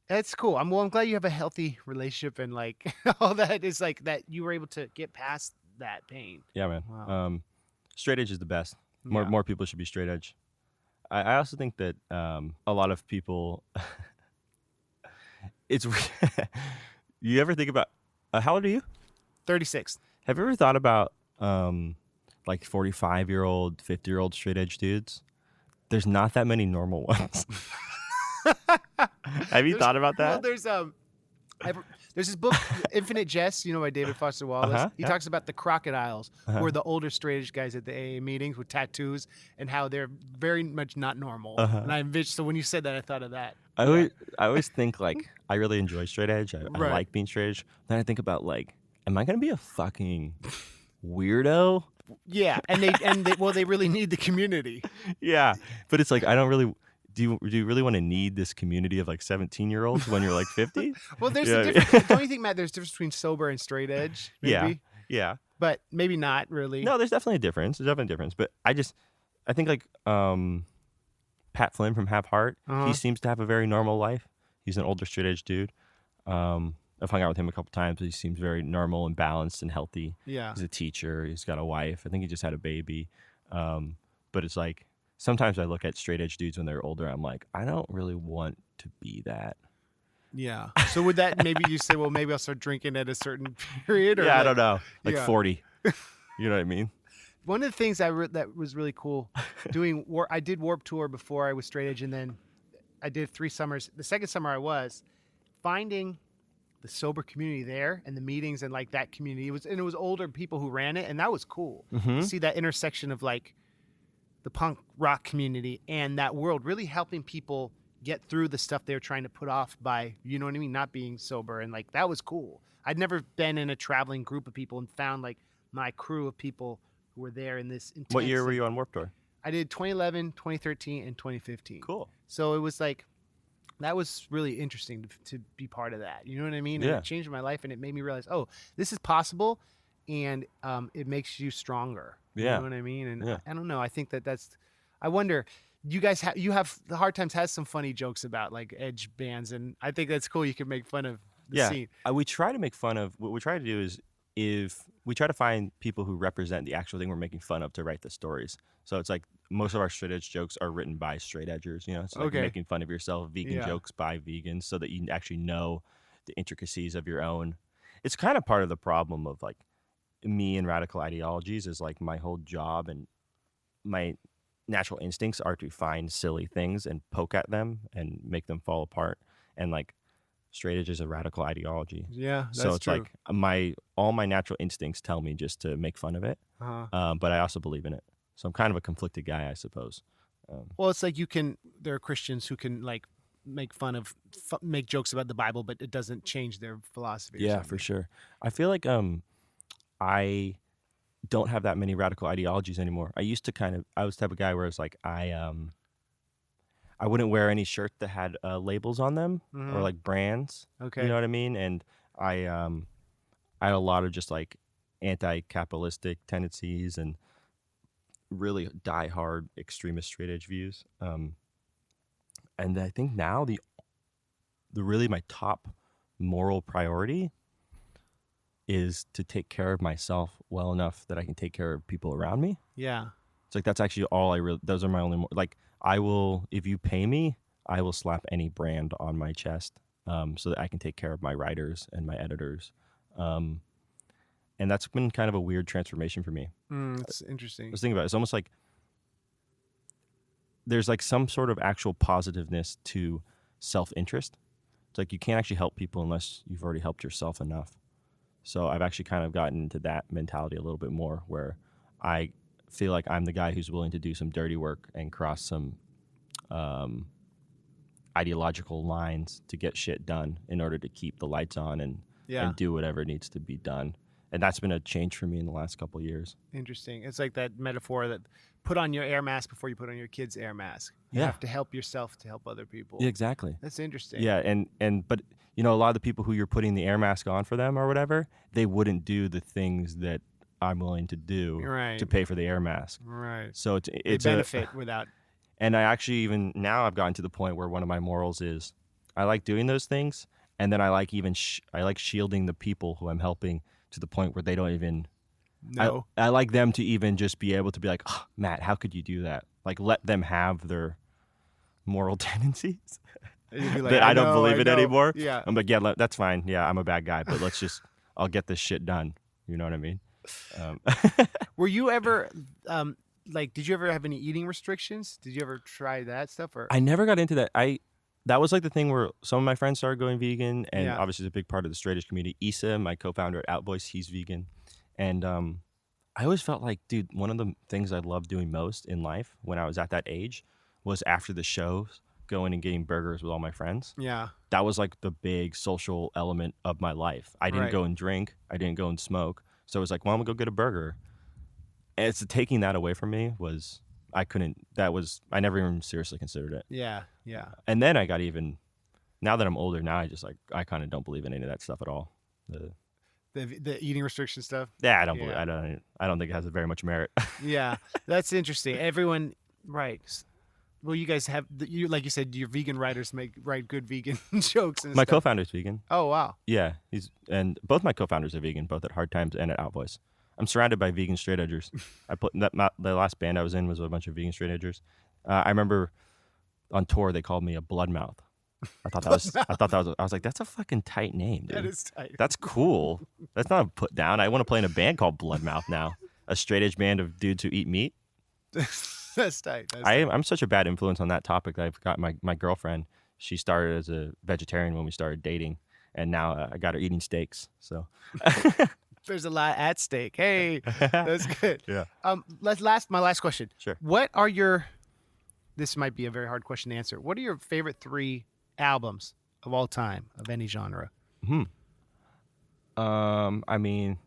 That's cool. I'm glad you have a healthy relationship and like all that is like that you were able to get past that pain. Yeah, man. Wow. Straight edge is the best. More people should be straight edge. I also think that a lot of people, it's you ever think about how old are you? 36. Have you ever thought about like 45-year-old, 50-year-old straight edge dudes? There's not that many normal ones. Have you thought about that? Well, there's this book, Infinite Jest, by David Foster Wallace. He talks about the crocodiles, who are the older straight edge guys at the AA meetings with tattoos, and how they're very much not normal. And so when you said that, I thought of that. I always think like I really enjoy straight edge. I like being straight edge. Then I think about like, am I gonna be a fucking weirdo? Yeah, and they really need the community. Yeah, but it's like I don't really. Do you really want to need this community of like 17-year-olds when you're like 50? Well, there's a difference. Don't you think, Matt, there's a difference between sober and straight edge? Maybe? Yeah. But maybe not really. No, there's definitely a difference. But I think like Pat Flynn from Have Heart, he seems to have a very normal life. He's an older straight edge dude. I've hung out with him a couple times. He seems very normal and balanced and healthy. Yeah. He's a teacher. He's got a wife. I think he just had a baby. But it's like, sometimes I look at straight edge dudes when they're older. I'm like, I don't really want to be that. Yeah. So would that maybe you say, well, maybe I'll start drinking at a certain period? Or I don't know. Like 40. You know what I mean? One of the things that was really cool doing, I did Warped Tour before I was straight edge, and then I did 3 summers. The second summer I was finding the sober community there and the meetings and like that community. It was older people who ran it, and that was cool. To see that intersection of like the punk rock community and that world really helping people get through the stuff they were trying to put off by, you know what I mean, not being sober. And like, that was cool. I'd never been in a traveling group of people and found like my crew of people who were there in this intense. What year were you on Warped Tour? I did 2011, 2013, and 2015. Cool. So it was like, that was really interesting to be part of that. You know what I mean? Yeah. And it changed my life, and it made me realize, oh, this is possible, and it makes you stronger. Yeah. You know what I mean? And I don't know. I think that's. I wonder. You guys you have the Hard Times has some funny jokes about like edge bands, and I think that's cool. You can make fun of the scene. We try to make fun of. What we try to do is if we try to find people who represent the actual thing we're making fun of to write the stories. So it's like most of our straight edge jokes are written by straight edgers. You know, it's like making fun of yourself. Vegan jokes by vegans, so that you actually know the intricacies of your own. It's kind of part of the problem of like me and radical ideologies is like my whole job and my natural instincts are to find silly things and poke at them and make them fall apart. And like straight edge is a radical ideology. Yeah, that's so it's true. like all my natural instincts tell me just to make fun of it. But I also believe in it. So I'm kind of a conflicted guy, I suppose. Well, it's like there are Christians who can like make fun of, make jokes about the Bible, but it doesn't change their philosophy. Yeah, for sure. I feel like I don't have that many radical ideologies anymore. I used to I was the type of guy where it's like I wouldn't wear any shirt that had labels on them or like brands. Okay. You know what I mean? And I had a lot of just like anti-capitalistic tendencies and really die-hard extremist straight edge views. And I think now the really my top moral priority is to take care of myself well enough that I can take care of people around me. Yeah. It's like that's actually all those are my only like I will, if you pay me, I will slap any brand on my chest so that I can take care of my writers and my editors. And And that's been kind of a weird transformation for me. It's I interesting. was thinking about it. It's almost like there's like some sort of actual positiveness to self-interest. It's like you can't actually help people unless you've already helped yourself enough. So I've actually kind of gotten into that mentality a little bit more, where I feel like I'm the guy who's willing to do some dirty work and cross some ideological lines to get shit done in order to keep the lights on and do whatever needs to be done. And that's been a change for me in the last couple of years. Interesting. It's like that metaphor that put on your air mask before you put on your kid's air mask. You have to help yourself to help other people. Yeah, exactly. That's interesting. Yeah, but a lot of the people who you're putting the air mask on for them or whatever, they wouldn't do the things that I'm willing to do to pay for the air mask. Right. So it's they benefit without. And I actually even now I've gotten to the point where one of my morals is I like doing those things, and then I like even I like shielding the people who I'm helping to the point where they don't even. No. I like them to even just be able to be like, oh, Matt, how could you do that? Like, let them have their moral tendencies. Like, that I don't believe it anymore. Yeah. I'm like, yeah, that's fine. Yeah, I'm a bad guy, but I'll get this shit done. You know what I mean? Were you ever did you ever have any eating restrictions? Did you ever try that stuff? Or I never got into that. That was like the thing where some of my friends started going vegan, and obviously it's a big part of the straight edge community. Issa, my co-founder at OutVoice, he's vegan. And I always felt like, dude, one of the things I loved doing most in life when I was at that age was after the shows, going and getting burgers with all my friends. Yeah. That was like the big social element of my life. I didn't go and drink. I didn't go and smoke. So it was like, well, I'm going to go get a burger. And it's taking that away from me was, I never even seriously considered it. Yeah. Yeah. And then I got now that I'm older, now I kind of don't believe in any of that stuff at all. The eating restriction stuff. Yeah, I don't believe. I don't think it has very much merit. Yeah, that's interesting. Everyone, right? Well, you guys have like you said, your vegan writers write good vegan jokes. And my stuff. co-founder's vegan. Oh wow. Yeah, and both my co-founders are vegan, both at Hard Times and at OutVoice. I'm surrounded by vegan straight edgers. The last band I was in was a bunch of vegan straight edgers. I remember on tour they called me a blood mouth. I was like, that's a fucking tight name, dude. That is tight. That's cool. That's not a put down. I want to play in a band called Bloodmouth now. A straight edge band of dudes who eat meat. That's tight. I'm such a bad influence on that topic that I've got my girlfriend. She started as a vegetarian when we started dating, and now I got her eating steaks. So there's a lot at stake. Hey, that's good. Yeah. My last question. Sure. What are your? This might be a very hard question to answer. What are your favorite 3 albums of all time of any genre? I mean,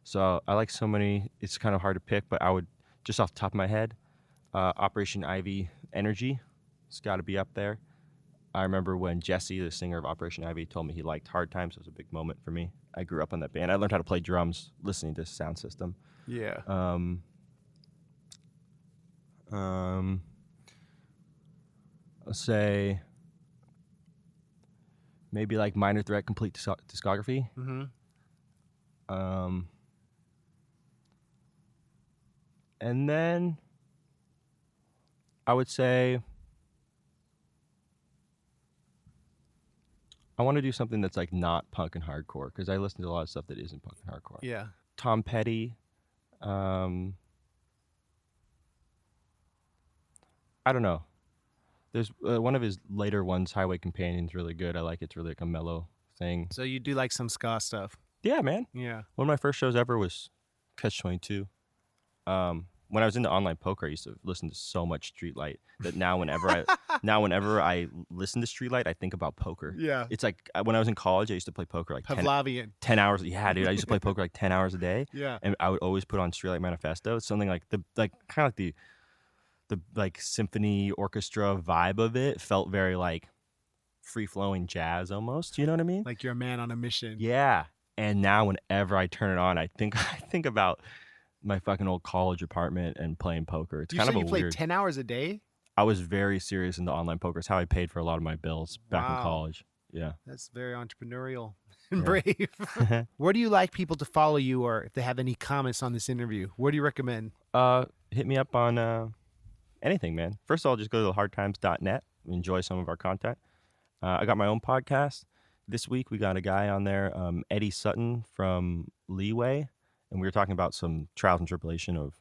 so I like so many. It's kind of hard to pick, but I would just off the top of my head, Operation Ivy Energy. It's got to be up there. I remember when Jesse, the singer of Operation Ivy, told me he liked Hard Times. It was a big moment for me. I grew up on that band. I learned how to play drums listening to Sound System. Yeah. Let's say maybe like Minor Threat Complete Discography. Mm-hmm. And then I would say I want to do something that's like not punk and hardcore, because I listen to a lot of stuff that isn't punk and hardcore. Yeah. Tom Petty. I don't know. There's one of his later ones, Highway Companion's really good. I like it. It's really like a mellow thing. So you do like some ska stuff? Yeah, man. Yeah. One of my first shows ever was Catch-22. When I was into online poker, I used to listen to so much Streetlight that now whenever I listen to Streetlight, I think about poker. Yeah. It's like when I was in college, I used to play poker like Pavlovian. 10 hours. Yeah, dude. I used to play poker like 10 hours a day. Yeah. And I would always put on Streetlight Manifesto. It's something like the like symphony orchestra vibe of it felt very like free flowing jazz almost. You know what I mean? Like you're a man on a mission. Yeah. And now whenever I turn it on, I think about my fucking old college apartment and playing poker. It's kind of a weird. You played 10 hours a day? I was very serious into online poker. It's how I paid for a lot of my bills back in college. Yeah. That's very entrepreneurial and brave. Where do you like people to follow you, or if they have any comments on this interview? Where do you recommend? Hit me up on anything, man. First of all, just go to thehardtimes.net. Enjoy some of our content. I got my own podcast. This week we got a guy on there, Eddie Sutton from Leeway, and we were talking about some trials and tribulation of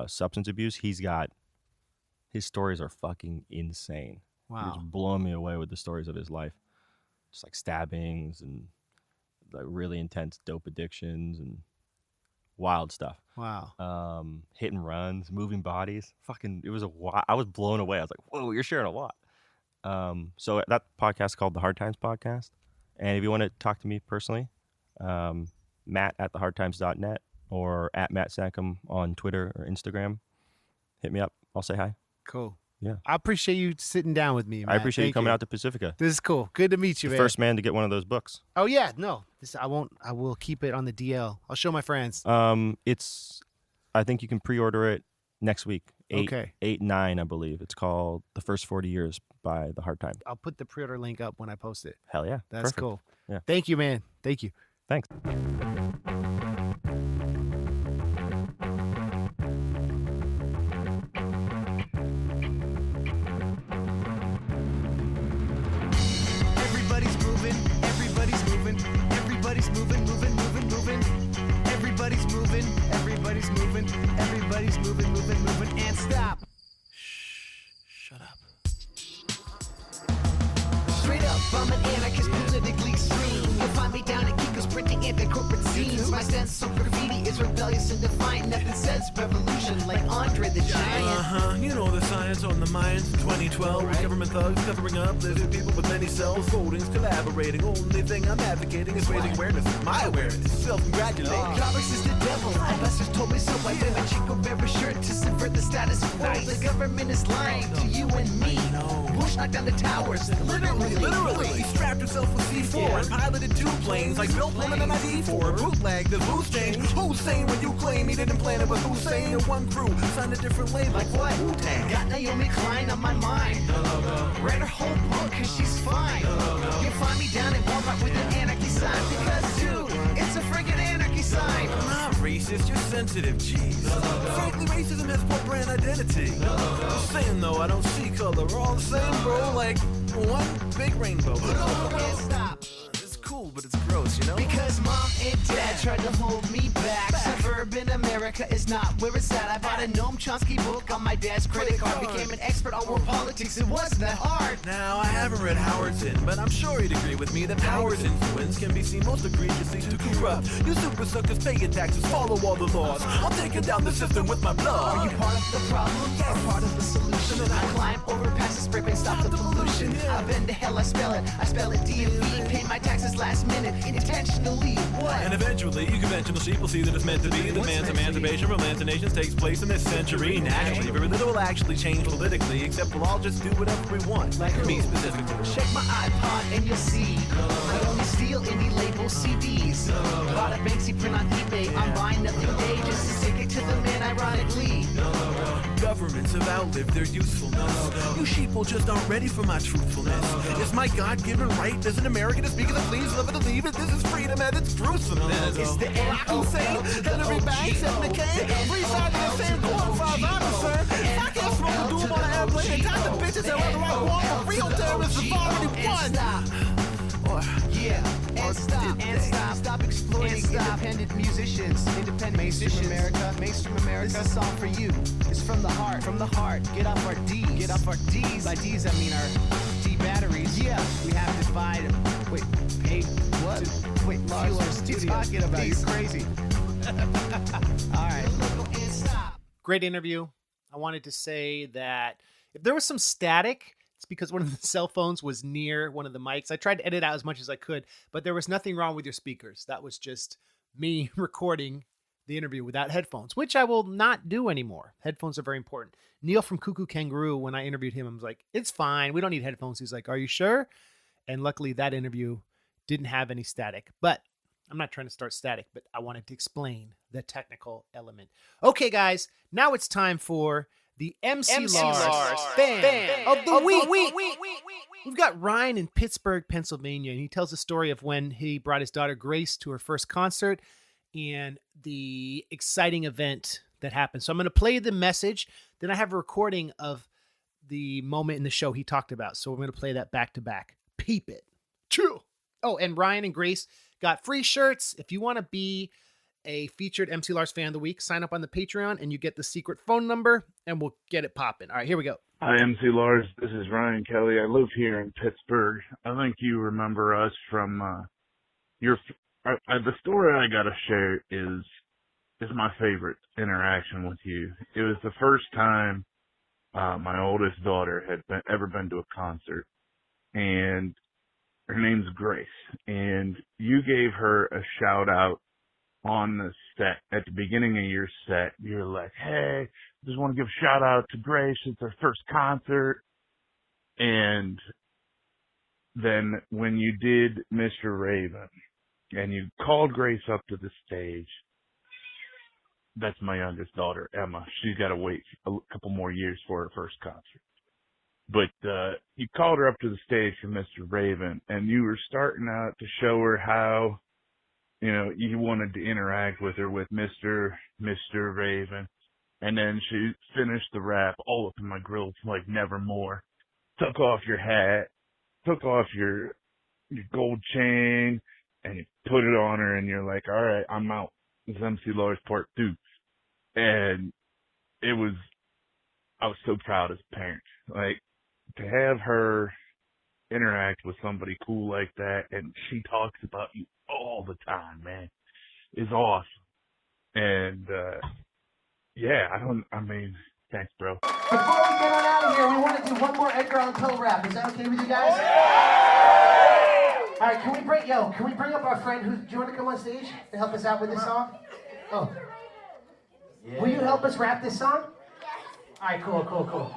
substance abuse. His stories are fucking insane. He was Wow. blowing me away with the stories of his life, just like stabbings and like really intense dope addictions and wild stuff. Wow. Hit and runs, moving bodies. Fucking, it was I was blown away. I was like, whoa, you're sharing a lot. So that podcast is called the Hard Times Podcast. And if you want to talk to me personally, Matt at thehardtimes.net or at Matt Saincome on Twitter or Instagram. Hit me up. I'll say hi. Cool. Yeah. I appreciate you sitting down with me, Matt. I appreciate you Thank coming out to Pacifica. This is cool. Good to meet you, The man. first man to get one of those books. Oh yeah, no. I will keep it on the DL. I'll show my friends. I think you can pre-order it next week. 8/9, I believe. It's called The First 40 Years by The Hard Time. I'll put the pre-order link up when I post it. Hell yeah. That's Perfect. cool. Yeah. Thank you, man. Thank you. Thanks. Everybody's moving, everybody's moving, everybody's moving, moving, moving, moving. Everybody's moving, everybody's moving, everybody's moving, moving, moving, and stop. Shut up. Straight up, I'm an anarchist, politically extreme. You'll find me down at Kiko's printing anti-corporate scenes. My stance on graffiti is rebellious and defiant. Nothing says revolution like Andre the Giant. You know the science on the mind. 2012, right. Government thugs covering up, living people with many cells, holdings, collaborating. Only thing I'm advocating is raising awareness. My awareness, self-congratulating. Comics is the devil. Investors told me so. I wear my Chico Bearer shirt to subvert the status quo. Nice. The government is lying to you and me. Bush knocked down the towers, literally. He strapped himself with C4 and piloted 2 planes like Bill Pullman and ID4. Bootleg the Hussein. Hussein when you claim he didn't plan it with Hussein and one crew. Signed a different label. Like what? Wu-Tang. Got Naomi Klein on my mind. Read her whole book cause she's fine. You'll find me down at Walmart with an anarchy sign. Because dude, it's a freaking anarchy sign. I'm not racist, you're sensitive, jeez. Frankly, racism has poor brand identity. I'm saying though, I don't see color. We're all the same, bro. Like one big rainbow. And stop. It's cool, but it's gross, you know? Because mom and dad tried to hold me back. Suburban America is not where it's at. I bought a Noam Chomsky book on my dad's credit card. Became an expert on world politics. It wasn't that hard. Now, I haven't read Howardson, but I'm sure he'd agree with me that power's influence can be seen most egregiously to corrupt. You super suckers pay your taxes, follow all the laws. I'm taking down the system with my blood. Are you part of the problem or part of the solution? I climb over past the spray paint, stop the pollution. I've been to hell, I spell it D&V. Pay my taxes last minute, intentionally. What? And eventually, you conventional sheep will see that it's meant to be. The man's emancipation from lands and nations takes place in this century. Naturally, very little will actually change politically, except we'll all just do whatever we want. Like me specifically. Check my iPod and you'll see I only steal indie label CDs. Bought a Banksy print on eBay. I'm buying nothing day just to stick it to the man ironically. Governments have outlived their usefulness. You sheeple just aren't ready for my truthfulness. It's my God-given right as an American to speak as I please, love it or leave it. This is freedom at its gruesomeness. It's the Hussein, Hillary Banks, and McCain. Free side of the same court, far as I'm concerned. If I can't smoke a doom on an airplane and tie the bitches however I want, the real terrorists have already won. Stop exploiting independent musicians. Mainstream America. This is a song for you. It's from the heart. Get off our D's. By D's, I mean our D batteries. Yeah. We have to buy them. Wait, pay what? Wait, Lars, what are you talking about? You're crazy. All right. Great interview. I wanted to say that if there was some static, it's because one of the cell phones was near one of the mics. I tried to edit out as much as I could, but there was nothing wrong with your speakers. That was just me recording the interview without headphones, which I will not do anymore. Headphones are very important. Neil from Cuckoo Kangaroo, when I interviewed him, I was like, it's fine. We don't need headphones. He's like, are you sure? And luckily that interview didn't have any static, but I'm not trying to start static, but I wanted to explain the technical element. Okay, guys, now it's time for the MC Lars fan of the week. We've got Ryan in Pittsburgh, Pennsylvania, and he tells the story of when he brought his daughter Grace to her first concert and the exciting event that happened. So I'm going to play the message. Then I have a recording of the moment in the show he talked about. So we're going to play that back to back. Peep it. True. Oh, and Ryan and Grace got free shirts. If you want to be a featured MC Lars Fan of the Week. Sign up on the Patreon and you get the secret phone number and we'll get it popping. All right, here we go. Hi, MC Lars. This is Ryan Kelly. I live here in Pittsburgh. I think you remember us from the story I got to share is my favorite interaction with you. It was the first time my oldest daughter had ever been to a concert, and her name's Grace, and you gave her a shout out on the set. At the beginning of your set, you're like, hey, just want to give a shout out to Grace. It's her first concert. And then when you did Mr. Raven and you called Grace up to the stage, that's my youngest daughter, Emma. She's got to wait a couple more years for her first concert. But you called her up to the stage for Mr. Raven, and you were starting out to show her how, you wanted to interact with her with Mr. Raven. And then she finished the rap all up in my grill like nevermore. Took off your hat, took off your gold chain, and you put it on her, and you're like, all right, I'm out. It's MC Lars Part 2. And I was so proud as a parent. Like, to have her interact with somebody cool like that, and she talks about you all the time, man, is awesome. And, thanks, bro. Before we get on out of here, we want to do one more Edgar Allan Poe rap. Is that okay with you guys? All right, can we bring up our friend do you want to come on stage to help us out with this song? Oh. Yeah. Will you help us rap this song? All right, cool. All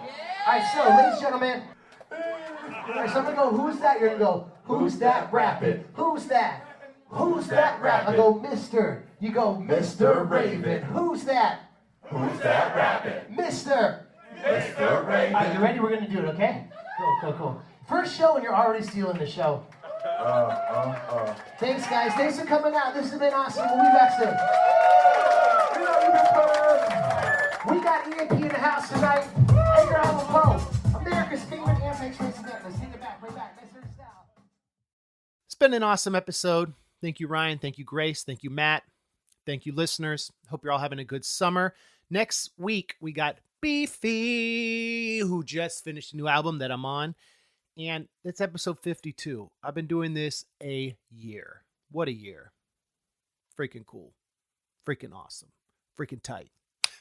right, so, ladies and gentlemen, all right, so I'm going to go, who's that? You're going to go, who's that rapping? Who's that? Who's that rapping? I go, Mr. You go, Mr. Raven. Who's that? Who's that rapping? Mr. Raven. All right, you ready? We're going to do it, okay? Cool. First show and you're already stealing the show. Thanks, guys. Thanks for coming out. This has been awesome. We'll be back soon. We got EMP in the house tonight. Edgar Allan Poe, America's favorite anti-racist man. Let's take it back. Way back. Nice style. It's been an awesome episode. Thank you, Ryan. Thank you, Grace. Thank you, Matt. Thank you, listeners. Hope you're all having a good summer. Next week, we got Beefy, who just finished a new album that I'm on. And it's episode 52. I've been doing this a year. What a year. Freaking cool. Freaking awesome. Freaking tight.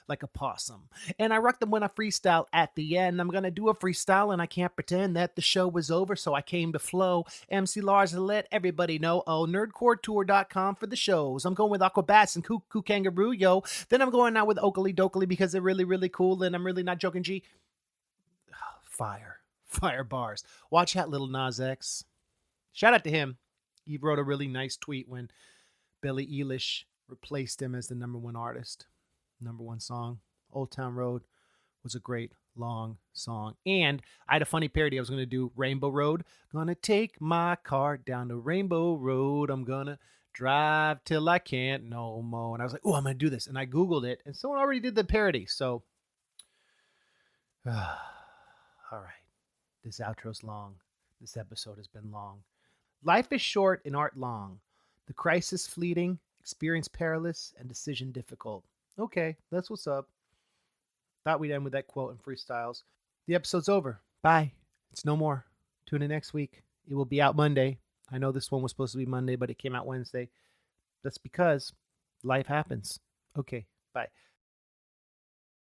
Like a possum. And I rock them when I freestyle at the end. I'm going to do a freestyle and I can't pretend that the show was over, so I came to flow. MC Lars to let everybody know. Oh, nerdcoretour.com for the shows. I'm going with Aquabats and Cuckoo Kangaroo, yo. Then I'm going out with Oakley Dokley because they're really, really cool. And I'm really not joking, G. Fire bars. Watch out, Little Nas X. Shout out to him. He wrote a really nice tweet when Billie Eilish replaced him as the #1 artist. #1 song. Old Town Road was a great long song. And I had a funny parody. I was going to do Rainbow Road. Gonna take my car down the Rainbow Road. I'm gonna drive till I can't no more. And I was like, oh, I'm going to do this. And I Googled it. And someone already did the parody. So, all right. This outro's long. This episode has been long. Life is short and art long. The crisis fleeting, experience perilous, and decision difficult. Okay, that's what's up. Thought we'd end with that quote and freestyles. The episode's over. Bye. It's no more. Tune in next week. It will be out Monday. I know this one was supposed to be Monday, but it came out Wednesday. That's because life happens. Okay, bye.